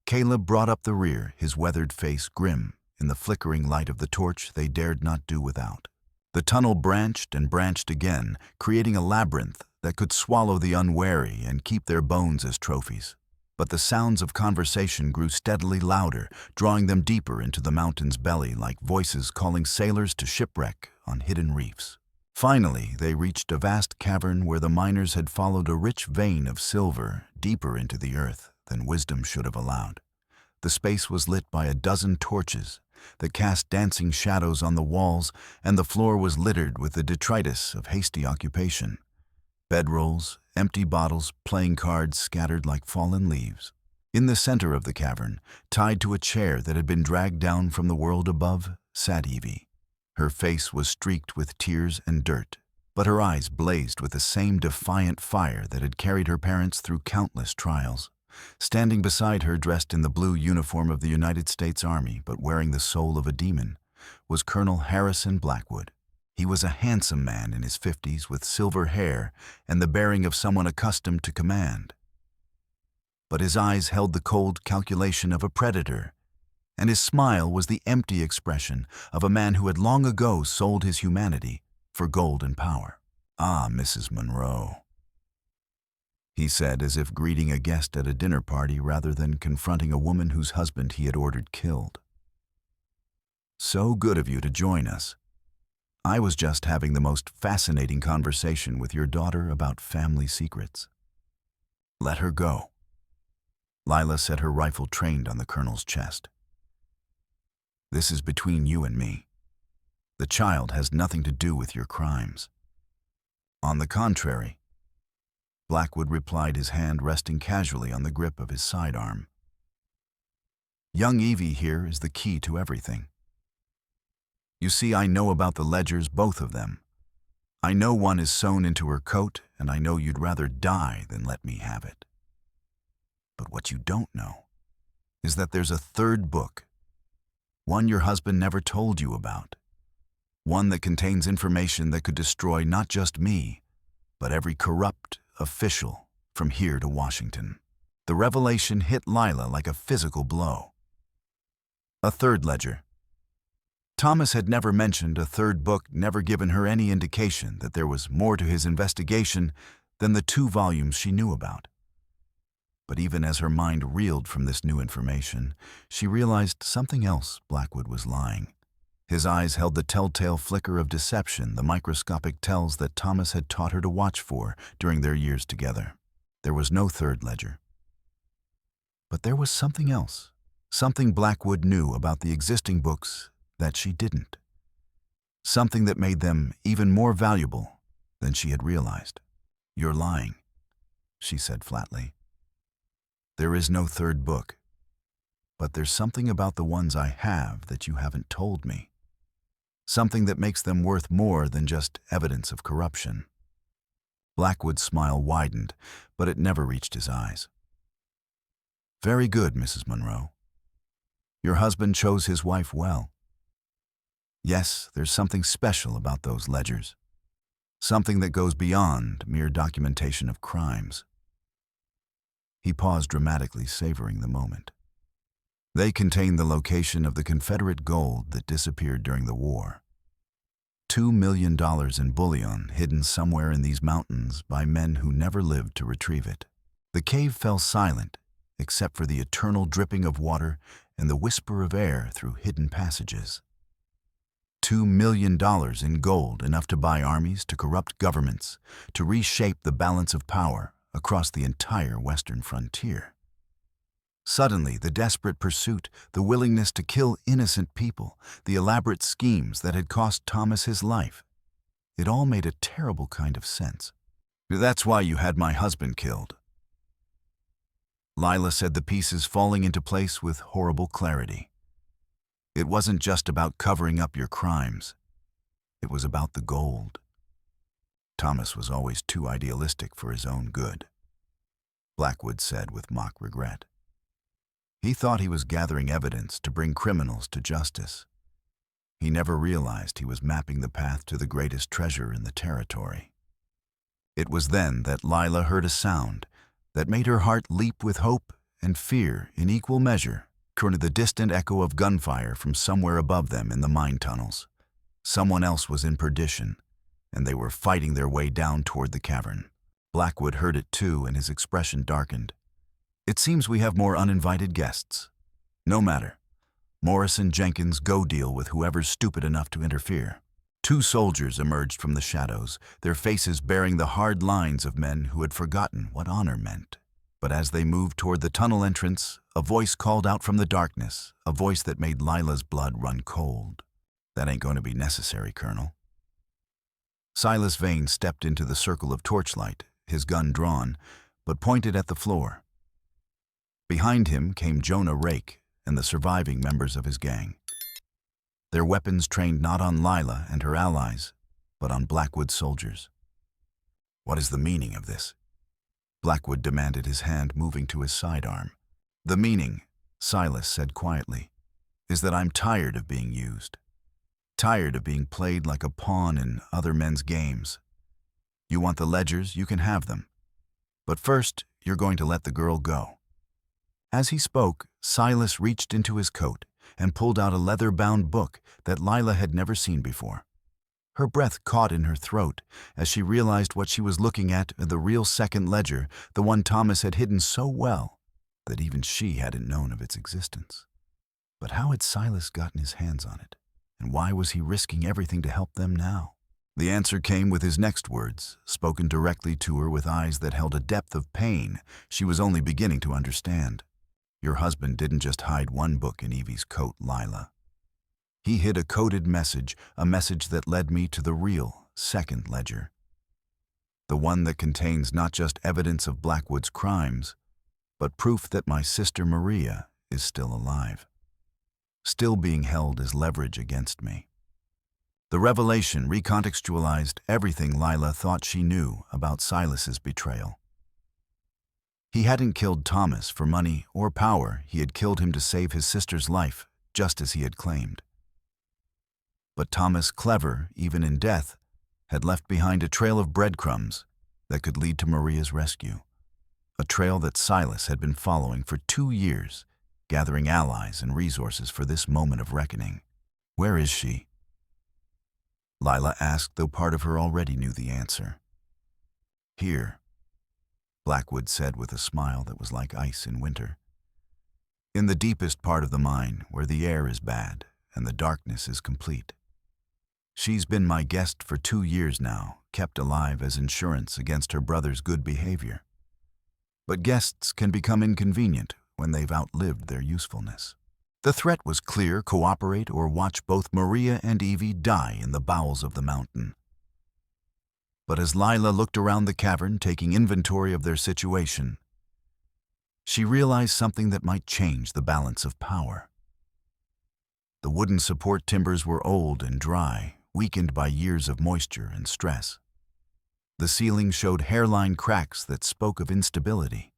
Caleb brought up the rear, his weathered face grim in the flickering light of the torch they dared not do without. The tunnel branched and branched again, creating a labyrinth that could swallow the unwary and keep their bones as trophies. But the sounds of conversation grew steadily louder, drawing them deeper into the mountain's belly like voices calling sailors to shipwreck on hidden reefs. Finally, they reached a vast cavern where the miners had followed a rich vein of silver deeper into the earth than wisdom should have allowed. The space was lit by a dozen torches that cast dancing shadows on the walls, and the floor was littered with the detritus of hasty occupation. Bedrolls, empty bottles, playing cards scattered like fallen leaves. In the center of the cavern, tied to a chair that had been dragged down from the world above, sat Evie. Her face was streaked with tears and dirt, but her eyes blazed with the same defiant fire that had carried her parents through countless trials. Standing beside her, dressed in the blue uniform of the United States Army but wearing the soul of a demon, was Colonel Harrison Blackwood. He was a handsome man in his 50s with silver hair and the bearing of someone accustomed to command. But his eyes held the cold calculation of a predator, and his smile was the empty expression of a man who had long ago sold his humanity for gold and power. "Ah, Mrs. Monroe," he said, as if greeting a guest at a dinner party rather than confronting a woman whose husband he had ordered killed. "So good of you to join us. I was just having the most fascinating conversation with your daughter about family secrets." "Let her go." Lila said, her rifle trained on the colonel's chest. "This is between you and me. The child has nothing to do with your crimes." "On the contrary," Blackwood replied, his hand resting casually on the grip of his sidearm. "Young Evie here is the key to everything. You see, I know about the ledgers, both of them. I know one is sewn into her coat, and I know you'd rather die than let me have it. But what you don't know is that there's a third book, one your husband never told you about, one that contains information that could destroy not just me, but every corrupt official from here to Washington." The revelation hit Lila like a physical blow. A third ledger. Thomas had never mentioned a third book, never given her any indication that there was more to his investigation than the 2 volumes she knew about. But even as her mind reeled from this new information, she realized something else. Blackwood was lying. His eyes held the telltale flicker of deception, the microscopic tells that Thomas had taught her to watch for during their years together. There was no third ledger. But there was something else, something Blackwood knew about the existing books that she didn't. Something that made them even more valuable than she had realized. "You're lying," she said flatly. "There is no third book. But there's something about the ones I have that you haven't told me. Something that makes them worth more than just evidence of corruption." Blackwood's smile widened, but it never reached his eyes. "Very good, Mrs. Monroe. Your husband chose his wife well. Yes, there's something special about those ledgers. Something that goes beyond mere documentation of crimes." He paused dramatically, savoring the moment. They contained the location of the Confederate gold that disappeared during the war. $2 million in bullion hidden somewhere in these mountains by men who never lived to retrieve it. The cave fell silent, except for the eternal dripping of water and the whisper of air through hidden passages. $2 million in gold, enough to buy armies, to corrupt governments, to reshape the balance of power across the entire western frontier. Suddenly, the desperate pursuit, the willingness to kill innocent people, the elaborate schemes that had cost Thomas his life, it all made a terrible kind of sense. "That's why you had my husband killed." Lila said, the pieces falling into place with horrible clarity. "It wasn't just about covering up your crimes. It was about the gold." Thomas was always too idealistic for his own good, Blackwood said with mock regret. He thought he was gathering evidence to bring criminals to justice. He never realized he was mapping the path to the greatest treasure in the territory. It was then that Lila heard a sound that made her heart leap with hope and fear in equal measure, the distant echo of gunfire from somewhere above them in the mine tunnels. Someone else was in perdition, and they were fighting their way down toward the cavern. Blackwood heard it too, and his expression darkened. It seems we have more uninvited guests. No matter. Morris and Jenkins go deal with whoever's stupid enough to interfere. Two soldiers emerged from the shadows, their faces bearing the hard lines of men who had forgotten what honor meant. But as they moved toward the tunnel entrance, a voice called out from the darkness, a voice that made Lila's blood run cold. "That ain't going to be necessary, Colonel." Silas Vane stepped into the circle of torchlight, his gun drawn, but pointed at the floor. Behind him came Jonah Rake and the surviving members of his gang. Their weapons trained not on Lila and her allies, but on Blackwood's soldiers. "What is the meaning of this?" Blackwood demanded, his hand moving to his sidearm. "The meaning," Silas said quietly, "is that I'm tired of being used. Tired of being played like a pawn in other men's games. You want the ledgers, you can have them. But first, you're going to let the girl go." As he spoke, Silas reached into his coat and pulled out a leather-bound book that Lila had never seen before. Her breath caught in her throat as she realized what she was looking at, the real second ledger, the one Thomas had hidden so well that even she hadn't known of its existence. But how had Silas gotten his hands on it? And why was he risking everything to help them now? The answer came with his next words, spoken directly to her with eyes that held a depth of pain she was only beginning to understand. "Your husband didn't just hide one book in Evie's coat, Lila. He hid a coded message, a message that led me to the real second ledger. The one that contains not just evidence of Blackwood's crimes, but proof that my sister Maria is still alive, still being held as leverage against me." The revelation recontextualized everything Lila thought she knew about Silas's betrayal. He hadn't killed Thomas for money or power. He had killed him to save his sister's life, just as he had claimed. But Thomas, clever even in death, had left behind a trail of breadcrumbs that could lead to Maria's rescue, a trail that Silas had been following for 2 years, gathering allies and resources for this moment of reckoning. "Where is she?" Lila asked, though part of her already knew the answer. "Here," Blackwood said with a smile that was like ice in winter. "In the deepest part of the mine, where the air is bad and the darkness is complete. She's been my guest for 2 years now, kept alive as insurance against her brother's good behavior. But guests can become inconvenient when they've outlived their usefulness." The threat was clear: cooperate or watch both Maria and Evie die in the bowels of the mountain. But as Lila looked around the cavern, taking inventory of their situation, she realized something that might change the balance of power. The wooden support timbers were old and dry, weakened by years of moisture and stress. The ceiling showed hairline cracks that spoke of instability.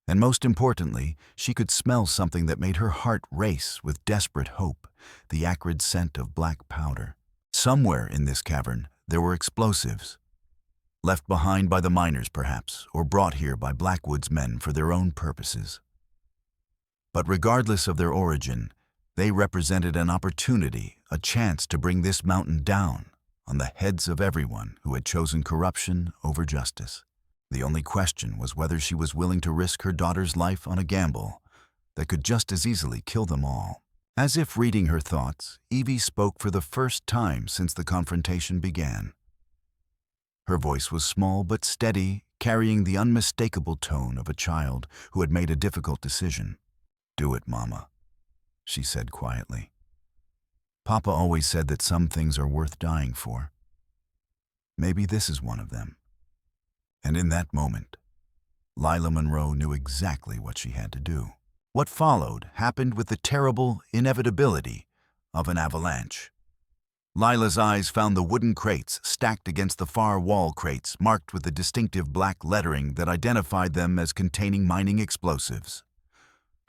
And most importantly, she could smell something that made her heart race with desperate hope, the acrid scent of black powder. Somewhere in this cavern, there were explosives, left behind by the miners perhaps, or brought here by Blackwood's men for their own purposes. But regardless of their origin, they represented an opportunity, a chance to bring this mountain down on the heads of everyone who had chosen corruption over justice. The only question was whether she was willing to risk her daughter's life on a gamble that could just as easily kill them all. As if reading her thoughts, Evie spoke for the first time since the confrontation began. Her voice was small but steady, carrying the unmistakable tone of a child who had made a difficult decision. "Do it, Mama," she said quietly. "Papa always said that some things are worth dying for. Maybe this is one of them." And in that moment, Lila Monroe knew exactly what she had to do. What followed happened with the terrible inevitability of an avalanche. Lila's eyes found the wooden crates stacked against the far wall crates, marked with the distinctive black lettering that identified them as containing mining explosives.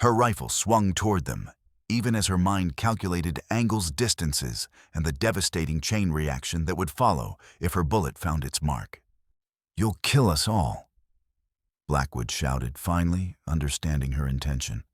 Her rifle swung toward them, even as her mind calculated angles, distances, and the devastating chain reaction that would follow if her bullet found its mark. "You'll kill us all," Blackwood shouted, finally understanding her intention.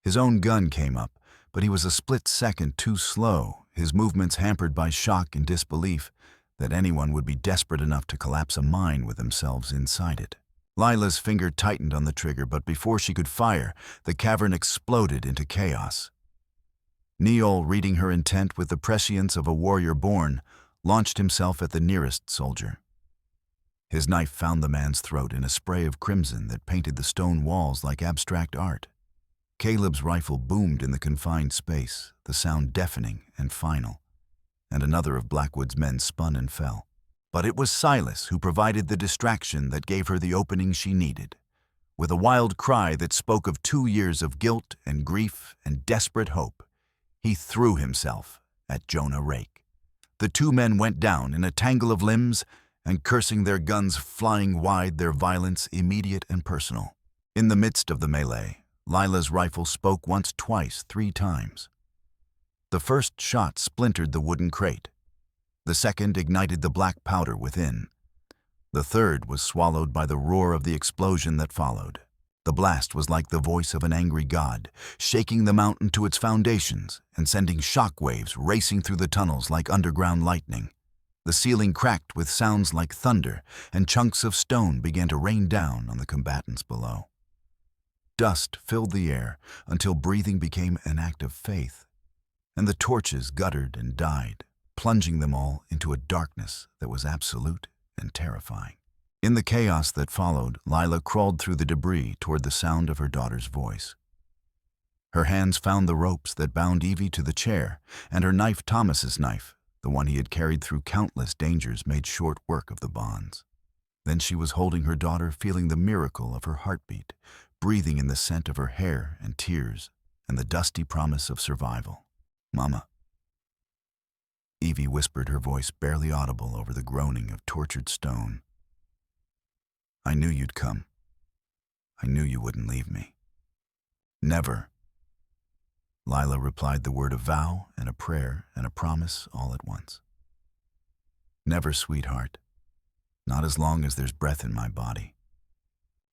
His own gun came up, but he was a split second too slow, his movements hampered by shock and disbelief that anyone would be desperate enough to collapse a mine with themselves inside it. Lila's finger tightened on the trigger, but before she could fire, the cavern exploded into chaos. Neol, reading her intent with the prescience of a warrior born, launched himself at the nearest soldier. His knife found the man's throat in a spray of crimson that painted the stone walls like abstract art. Caleb's rifle boomed in the confined space, the sound deafening and final, and another of Blackwood's men spun and fell. But it was Silas who provided the distraction that gave her the opening she needed. With a wild cry that spoke of 2 years of guilt and grief and desperate hope, he threw himself at Jonah Rake. The 2 men went down in a tangle of limbs, and cursing, their guns flying wide, their violence immediate and personal. In the midst of the melee, Lila's rifle spoke once, twice, 3 times. The first shot splintered the wooden crate. The second ignited the black powder within. The third was swallowed by the roar of the explosion that followed. The blast was like the voice of an angry god, shaking the mountain to its foundations and sending shock waves racing through the tunnels like underground lightning. The ceiling cracked with sounds like thunder, and chunks of stone began to rain down on the combatants below. Dust filled the air until breathing became an act of faith, and the torches guttered and died, plunging them all into a darkness that was absolute and terrifying. In the chaos that followed, Lila crawled through the debris toward the sound of her daughter's voice. Her hands found the ropes that bound Evie to the chair, and her knife, Thomas's knife, the one he had carried through countless dangers, made short work of the bonds. Then she was holding her daughter, feeling the miracle of her heartbeat, breathing in the scent of her hair and tears, and the dusty promise of survival. "Mama," Evie whispered, her voice barely audible over the groaning of tortured stone. "I knew you'd come. I knew you wouldn't leave me." "Never." Lila replied, the word a vow and a prayer and a promise all at once. "Never, sweetheart. Not as long as there's breath in my body."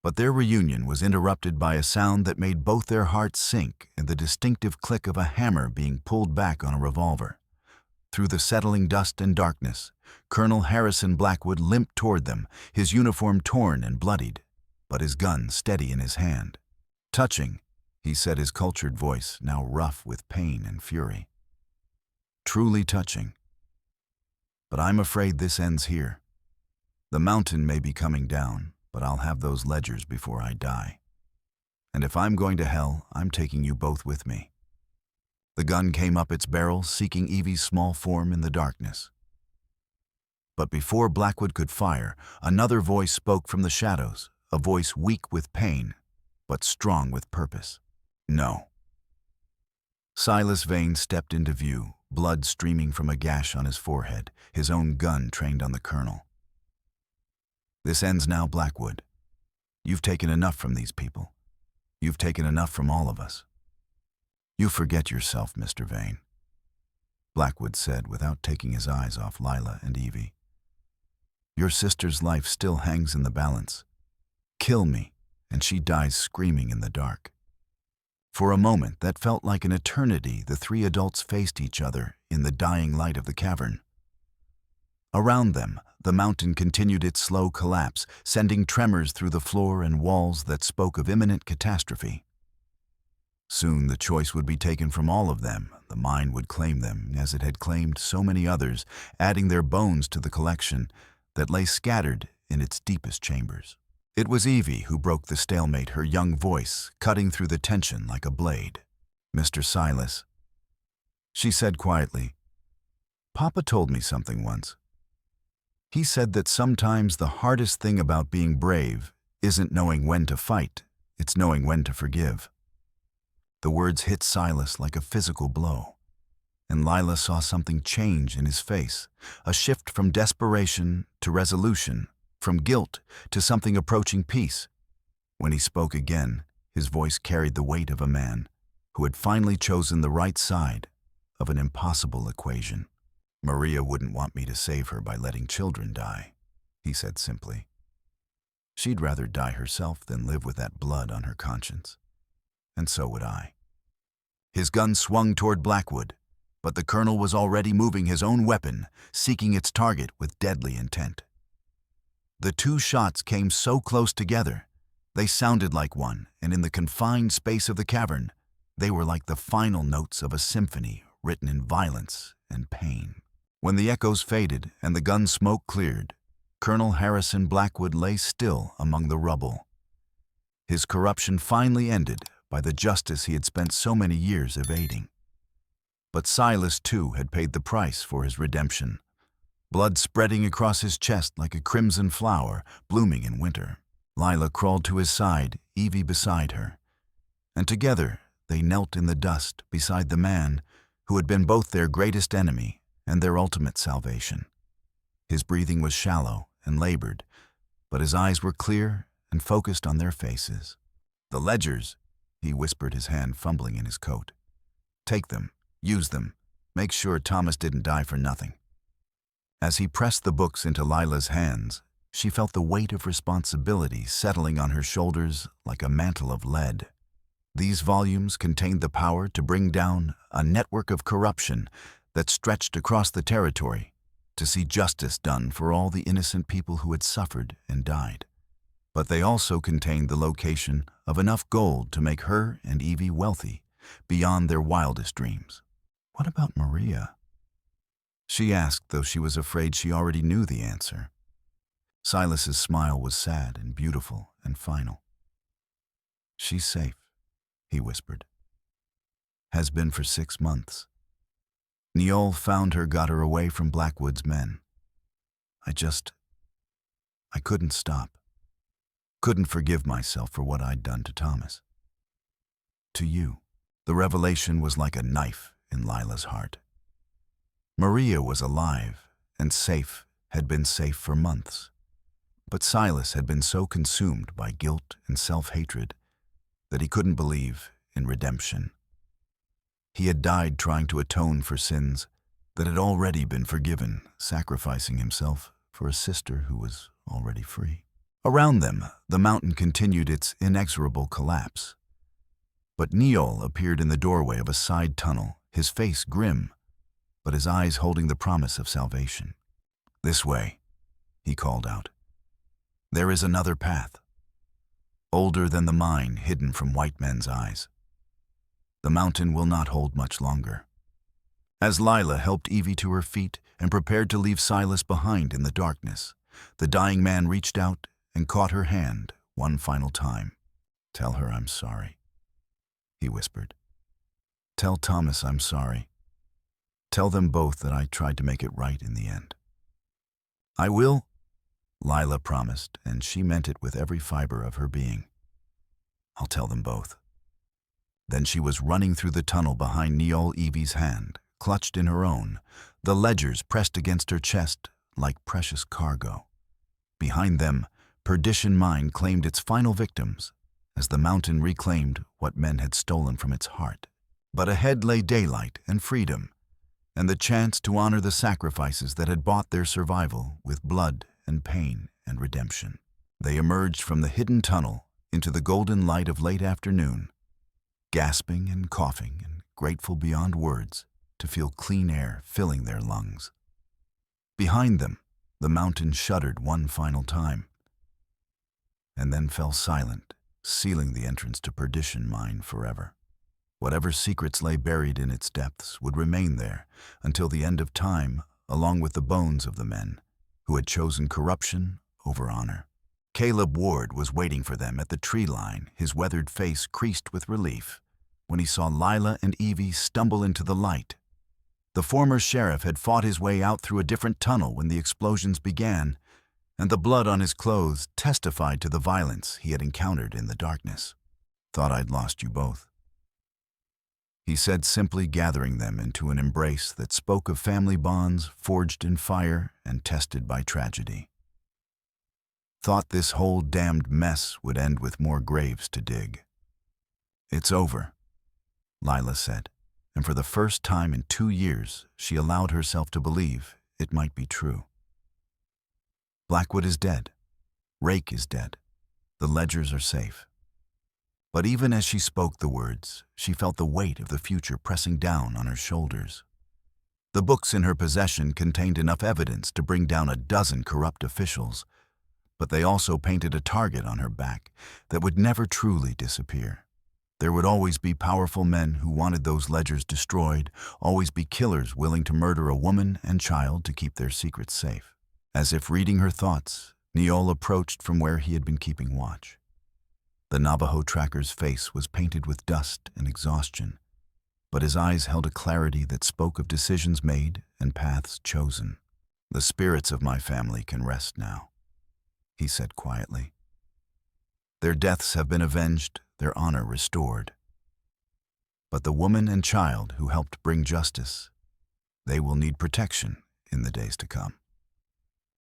But their reunion was interrupted by a sound that made both their hearts sink, and the distinctive click of a hammer being pulled back on a revolver. Through the settling dust and darkness, Colonel Harrison Blackwood limped toward them, his uniform torn and bloodied, but his gun steady in his hand. "Touching," he said, his cultured voice now rough with pain and fury. "Truly touching. But I'm afraid this ends here. The mountain may be coming down, but I'll have those ledgers before I die. And if I'm going to hell, I'm taking you both with me." The gun came up its barrel, seeking Evie's small form in the darkness. But before Blackwood could fire, another voice spoke from the shadows, a voice weak with pain, but strong with purpose. "No." Silas Vane stepped into view, blood streaming from a gash on his forehead, his own gun trained on the colonel. "This ends now, Blackwood. You've taken enough from these people. You've taken enough from all of us." "You forget yourself, Mr. Vane," Blackwood said without taking his eyes off Lila and Evie. "Your sister's life still hangs in the balance. Kill me, and she dies screaming in the dark." For a moment that felt like an eternity, the 3 adults faced each other in the dying light of the cavern. Around them, the mountain continued its slow collapse, sending tremors through the floor and walls that spoke of imminent catastrophe. Soon the choice would be taken from all of them. The mine would claim them, as it had claimed so many others, adding their bones to the collection that lay scattered in its deepest chambers. It was Evie who broke the stalemate, her young voice cutting through the tension like a blade. "Mr. Silas," she said quietly, "Papa told me something once. He said that sometimes the hardest thing about being brave isn't knowing when to fight, it's knowing when to forgive." The words hit Silas like a physical blow, and Lila saw something change in his face, a shift from desperation to resolution, from guilt to something approaching peace. When he spoke again, his voice carried the weight of a man who had finally chosen the right side of an impossible equation. "Maria wouldn't want me to save her by letting children die," he said simply. "She'd rather die herself than live with that blood on her conscience. And so would I." His gun swung toward Blackwood, but the colonel was already moving his own weapon, seeking its target with deadly intent. The two shots came so close together, they sounded like one, and in the confined space of the cavern, they were like the final notes of a symphony written in violence and pain. When the echoes faded and the gun smoke cleared, Colonel Harrison Blackwood lay still among the rubble. His corruption finally ended by the justice he had spent so many years evading. But Silas, too, had paid the price for his redemption, blood spreading across his chest like a crimson flower blooming in winter. Lila crawled to his side, Evie beside her, and together they knelt in the dust beside the man who had been both their greatest enemy and their ultimate salvation. His breathing was shallow and labored, but his eyes were clear and focused on their faces. "The ledgers," he whispered, his hand fumbling in his coat. "Take them, use them, make sure Thomas didn't die for nothing." As he pressed the books into Lila's hands, she felt the weight of responsibility settling on her shoulders like a mantle of lead. These volumes contained the power to bring down a network of corruption that stretched across the territory, to see justice done for all the innocent people who had suffered and died. But they also contained the location of enough gold to make her and Evie wealthy, beyond their wildest dreams. "What about Maria?" she asked, though she was afraid she already knew the answer. Silas's smile was sad and beautiful and final. "She's safe," he whispered. "Has been for 6 months. Neol found her, got her away from Blackwood's men. I couldn't stop. Couldn't forgive myself for what I'd done to Thomas. To you." The revelation was like a knife in Lila's heart. Maria was alive and safe, had been safe for months. But Silas had been so consumed by guilt and self-hatred that he couldn't believe in redemption. He had died trying to atone for sins that had already been forgiven, sacrificing himself for a sister who was already free. Around them, the mountain continued its inexorable collapse. But Neol appeared in the doorway of a side tunnel, his face grim, but his eyes holding the promise of salvation. "This way," he called out. "There is another path, older than the mine, hidden from white men's eyes. The mountain will not hold much longer." As Lila helped Evie to her feet and prepared to leave Silas behind in the darkness, the dying man reached out and caught her hand one final time. "Tell her I'm sorry," he whispered. "Tell Thomas I'm sorry. Tell them both that I tried to make it right in the end." "I will," Lila promised, and she meant it with every fiber of her being. "I'll tell them both." Then she was running through the tunnel behind Neol. Evie's hand, clutched in her own, the ledgers pressed against her chest like precious cargo. Behind them, Perdition Mine claimed its final victims, as the mountain reclaimed what men had stolen from its heart. But ahead lay daylight and freedom, and the chance to honor the sacrifices that had bought their survival with blood and pain and redemption. They emerged from the hidden tunnel into the golden light of late afternoon, gasping and coughing and grateful beyond words to feel clean air filling their lungs. Behind them, the mountain shuddered one final time, and then fell silent, sealing the entrance to Perdition Mine forever. Whatever secrets lay buried in its depths would remain there until the end of time, along with the bones of the men who had chosen corruption over honor. Caleb Ward was waiting for them at the tree line, his weathered face creased with relief, when he saw Lila and Evie stumble into the light. The former sheriff had fought his way out through a different tunnel when the explosions began, and the blood on his clothes testified to the violence he had encountered in the darkness. "Thought I'd lost you both," he said, simply gathering them into an embrace that spoke of family bonds forged in fire and tested by tragedy. "Thought this whole damned mess would end with more graves to dig. It's over. Lila said, and for the first time in 2 years, she allowed herself to believe it might be true. Blackwood is dead. Rake is dead. The ledgers are safe. But even as she spoke the words, she felt the weight of the future pressing down on her shoulders. The books in her possession contained enough evidence to bring down a dozen corrupt officials, but they also painted a target on her back that would never truly disappear. There would always be powerful men who wanted those ledgers destroyed, always be killers willing to murder a woman and child to keep their secrets safe. As if reading her thoughts, Neol approached from where he had been keeping watch. The Navajo tracker's face was painted with dust and exhaustion, but his eyes held a clarity that spoke of decisions made and paths chosen. "The spirits of my family can rest now," he said quietly. "Their deaths have been avenged, their honor restored. But the woman and child who helped bring justice, they will need protection in the days to come."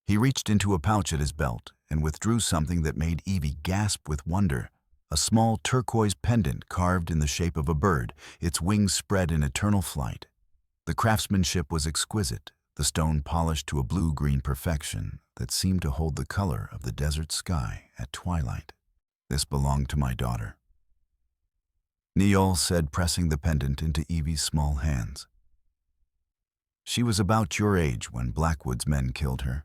He reached into a pouch at his belt and withdrew something that made Evie gasp with wonder, a small turquoise pendant carved in the shape of a bird, its wings spread in eternal flight. The craftsmanship was exquisite, the stone polished to a blue-green perfection that seemed to hold the color of the desert sky at twilight. "This belonged to my daughter," Neol said, pressing the pendant into Evie's small hands. "She was about your age when Blackwood's men killed her.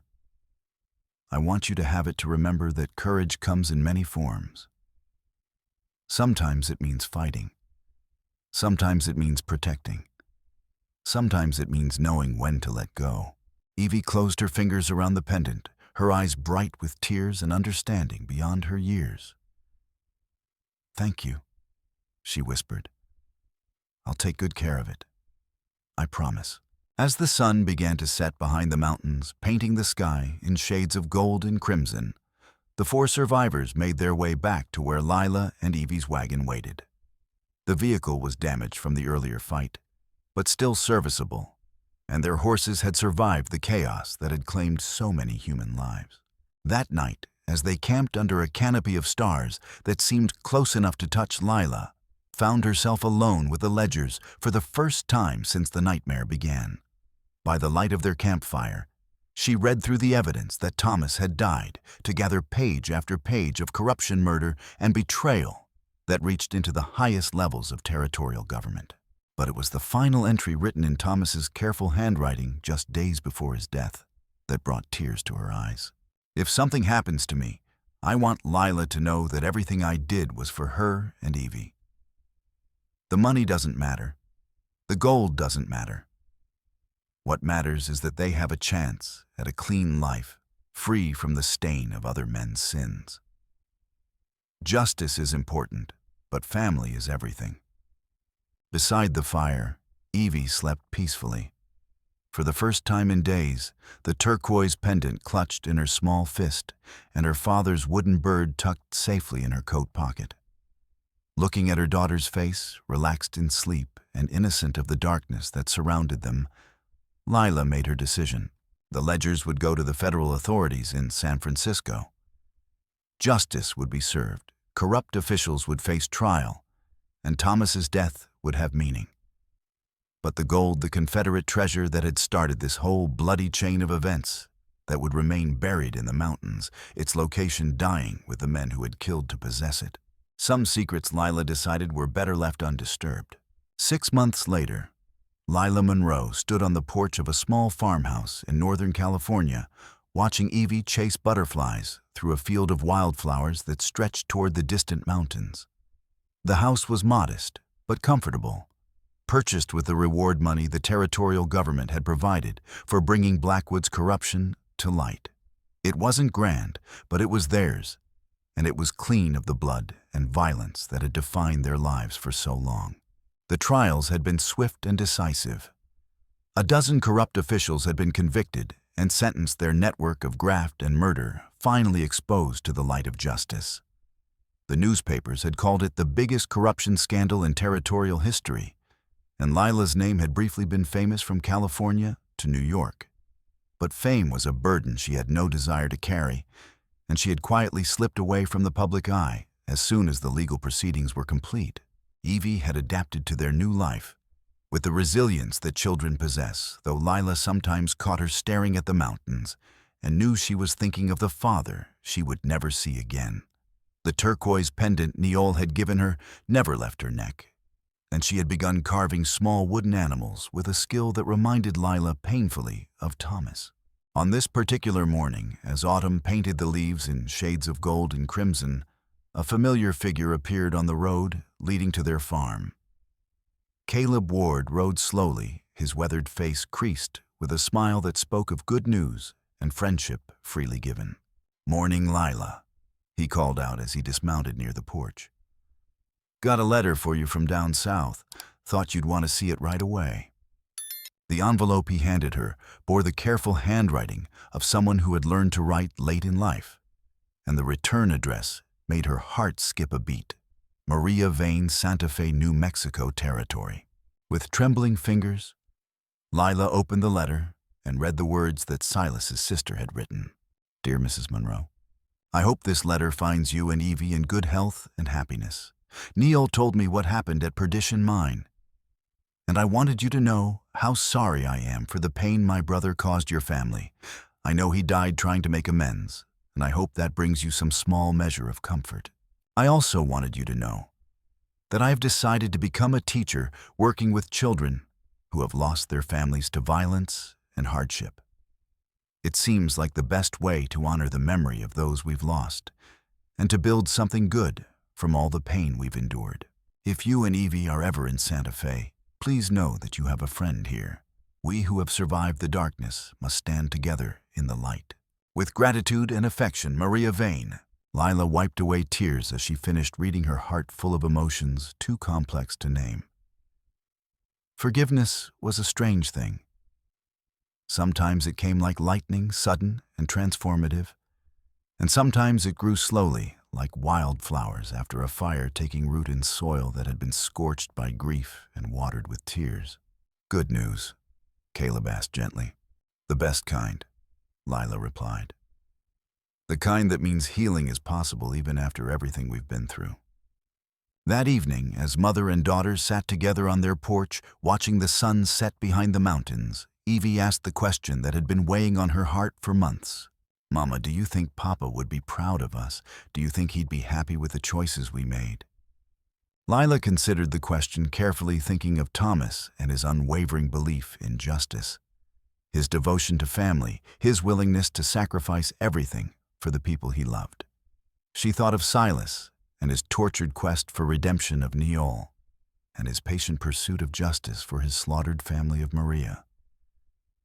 I want you to have it to remember that courage comes in many forms. Sometimes it means fighting. Sometimes it means protecting. Sometimes it means knowing when to let go." Evie closed her fingers around the pendant, her eyes bright with tears and understanding beyond her years. "Thank you," she whispered. "I'll take good care of it. I promise." As the sun began to set behind the mountains, painting the sky in shades of gold and crimson, the 4 survivors made their way back to where Lila and Evie's wagon waited. The vehicle was damaged from the earlier fight, but still serviceable, and their horses had survived the chaos that had claimed so many human lives. That night, as they camped under a canopy of stars that seemed close enough to touch, Lila found herself alone with the ledgers for the first time since the nightmare began. By the light of their campfire, she read through the evidence that Thomas had died to gather page after page of corruption, murder, and betrayal that reached into the highest levels of territorial government. But it was the final entry written in Thomas's careful handwriting just days before his death that brought tears to her eyes. "If something happens to me, I want Lila to know that everything I did was for her and Evie. The money doesn't matter. The gold doesn't matter. What matters is that they have a chance at a clean life, free from the stain of other men's sins. Justice is important, but family is everything." Beside the fire, Evie slept peacefully. For the first time in days, the turquoise pendant clutched in her small fist, and her father's wooden bird tucked safely in her coat pocket. Looking at her daughter's face, relaxed in sleep and innocent of the darkness that surrounded them, Lila made her decision. The ledgers would go to the federal authorities in San Francisco. Justice would be served, corrupt officials would face trial, and Thomas's death would have meaning. But the gold, the Confederate treasure that had started this whole bloody chain of events that would remain buried in the mountains, its location dying with the men who had killed to possess it. Some secrets, Lila decided, were better left undisturbed. 6 months later, Lila Monroe stood on the porch of a small farmhouse in Northern California, watching Evie chase butterflies through a field of wildflowers that stretched toward the distant mountains. The house was modest, but comfortable, purchased with the reward money the territorial government had provided for bringing Blackwood's corruption to light. It wasn't grand, but it was theirs, and it was clean of the blood and violence that had defined their lives for so long. The trials had been swift and decisive. A dozen corrupt officials had been convicted and sentenced, their network of graft and murder finally exposed to the light of justice. The newspapers had called it the biggest corruption scandal in territorial history, and Lila's name had briefly been famous from California to New York. But fame was a burden she had no desire to carry, and she had quietly slipped away from the public eye as soon as the legal proceedings were complete. Evie had adapted to their new life, with the resilience that children possess, though Lila sometimes caught her staring at the mountains and knew she was thinking of the father she would never see again. The turquoise pendant Neol had given her never left her neck, and she had begun carving small wooden animals with a skill that reminded Lila painfully of Thomas. On this particular morning, as autumn painted the leaves in shades of gold and crimson, a familiar figure appeared on the road leading to their farm. Caleb Ward rode slowly, his weathered face creased with a smile that spoke of good news and friendship freely given. "Morning, Lila," he called out as he dismounted near the porch. "Got a letter for you from down south. Thought you'd want to see it right away." The envelope he handed her bore the careful handwriting of someone who had learned to write late in life, and the return address made her heart skip a beat. Maria Vane, Santa Fe, New Mexico Territory. With trembling fingers, Lila opened the letter and read the words that Silas's sister had written. "Dear Mrs. Monroe, I hope this letter finds you and Evie in good health and happiness. Neil told me what happened at Perdition Mine, and I wanted you to know how sorry I am for the pain my brother caused your family. I know he died trying to make amends, and I hope that brings you some small measure of comfort. I also wanted you to know that I have decided to become a teacher working with children who have lost their families to violence and hardship. It seems like the best way to honor the memory of those we've lost and to build something good from all the pain we've endured. If you and Evie are ever in Santa Fe, please know that you have a friend here. We who have survived the darkness must stand together in the light. With gratitude and affection, Maria Vane." Lila wiped away tears as she finished reading, her heart full of emotions too complex to name. Forgiveness was a strange thing. Sometimes it came like lightning, sudden and transformative, and sometimes it grew slowly, like wildflowers after a fire taking root in soil that had been scorched by grief and watered with tears. "Good news?" Caleb asked gently. "The best kind," Lila replied. "The kind that means healing is possible even after everything we've been through." That evening, as mother and daughter sat together on their porch, watching the sun set behind the mountains, Evie asked the question that had been weighing on her heart for months. "Mama, do you think Papa would be proud of us? Do you think he'd be happy with the choices we made?" Lila considered the question carefully, thinking of Thomas and his unwavering belief in justice, his devotion to family, his willingness to sacrifice everything for the people he loved. She thought of Silas and his tortured quest for redemption of Neol, and his patient pursuit of justice for his slaughtered family of Maria,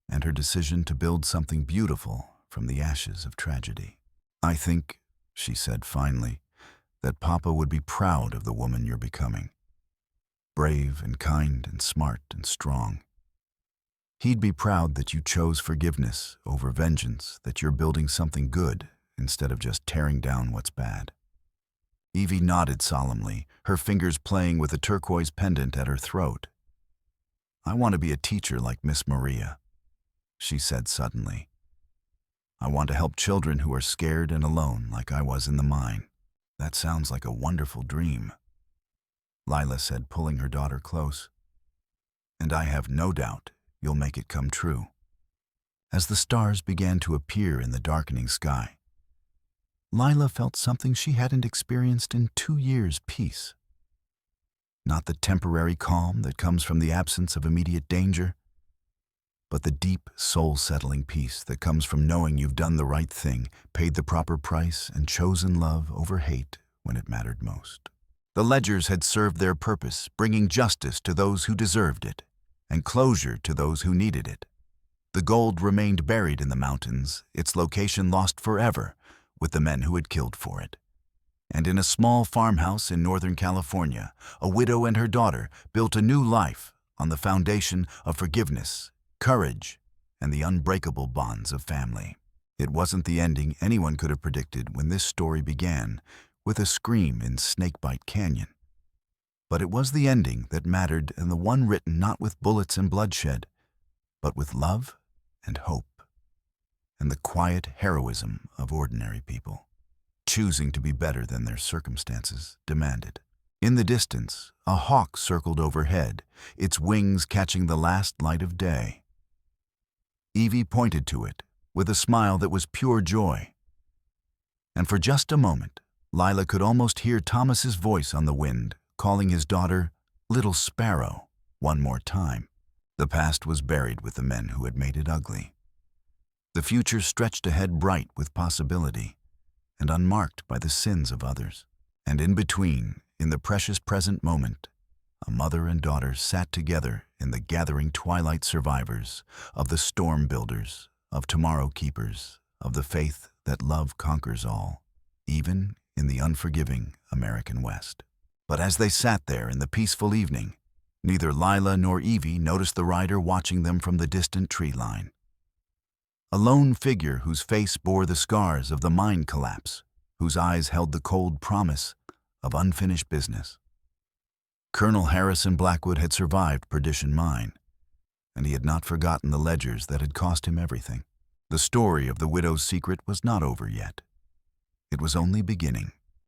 and her decision to build something beautiful from the ashes of tragedy. "I think," she said finally, "that Papa would be proud of the woman you're becoming. Brave and kind and smart and strong. He'd be proud that you chose forgiveness over vengeance, that you're building something good instead of just tearing down what's bad." Evie nodded solemnly, her fingers playing with a turquoise pendant at her throat. "I want to be a teacher like Miss Maria," she said suddenly. "I want to help children who are scared and alone like I was in the mine." "That sounds like a wonderful dream," Lila said, pulling her daughter close. "And I have no doubt you'll make it come true." As the stars began to appear in the darkening sky, Lila felt something she hadn't experienced in 2 years: peace. Not the temporary calm that comes from the absence of immediate danger, but the deep, soul-settling peace that comes from knowing you've done the right thing, paid the proper price, and chosen love over hate when it mattered most. The ledgers had served their purpose, bringing justice to those who deserved it, and closure to those who needed it. The gold remained buried in the mountains, its location lost forever with the men who had killed for it. And in a small farmhouse in Northern California, a widow and her daughter built a new life on the foundation of forgiveness, courage, and the unbreakable bonds of family. It wasn't the ending anyone could have predicted when this story began with a scream in Snakebite Canyon. But it was the ending that mattered, and the one written not with bullets and bloodshed, but with love and hope, and the quiet heroism of ordinary people, choosing to be better than their circumstances demanded. In the distance, a hawk circled overhead, its wings catching the last light of day. Evie pointed to it, with a smile that was pure joy. And for just a moment, Lila could almost hear Thomas's voice on the wind, calling his daughter Little Sparrow one more time. The past was buried with the men who had made it ugly. The future stretched ahead bright with possibility, and unmarked by the sins of others. And in between, in the precious present moment, a mother and daughter sat together in the gathering twilight survivors of the storm builders, of tomorrow keepers, of the faith that love conquers all, even in the unforgiving American West. But as they sat there in the peaceful evening, neither Lila nor Evie noticed the rider watching them from the distant tree line. A lone figure whose face bore the scars of the mine collapse, whose eyes held the cold promise of unfinished business. Colonel Harrison Blackwood had survived Perdition Mine, and he had not forgotten the ledgers that had cost him everything. The story of the widow's secret was not over yet. It was only beginning.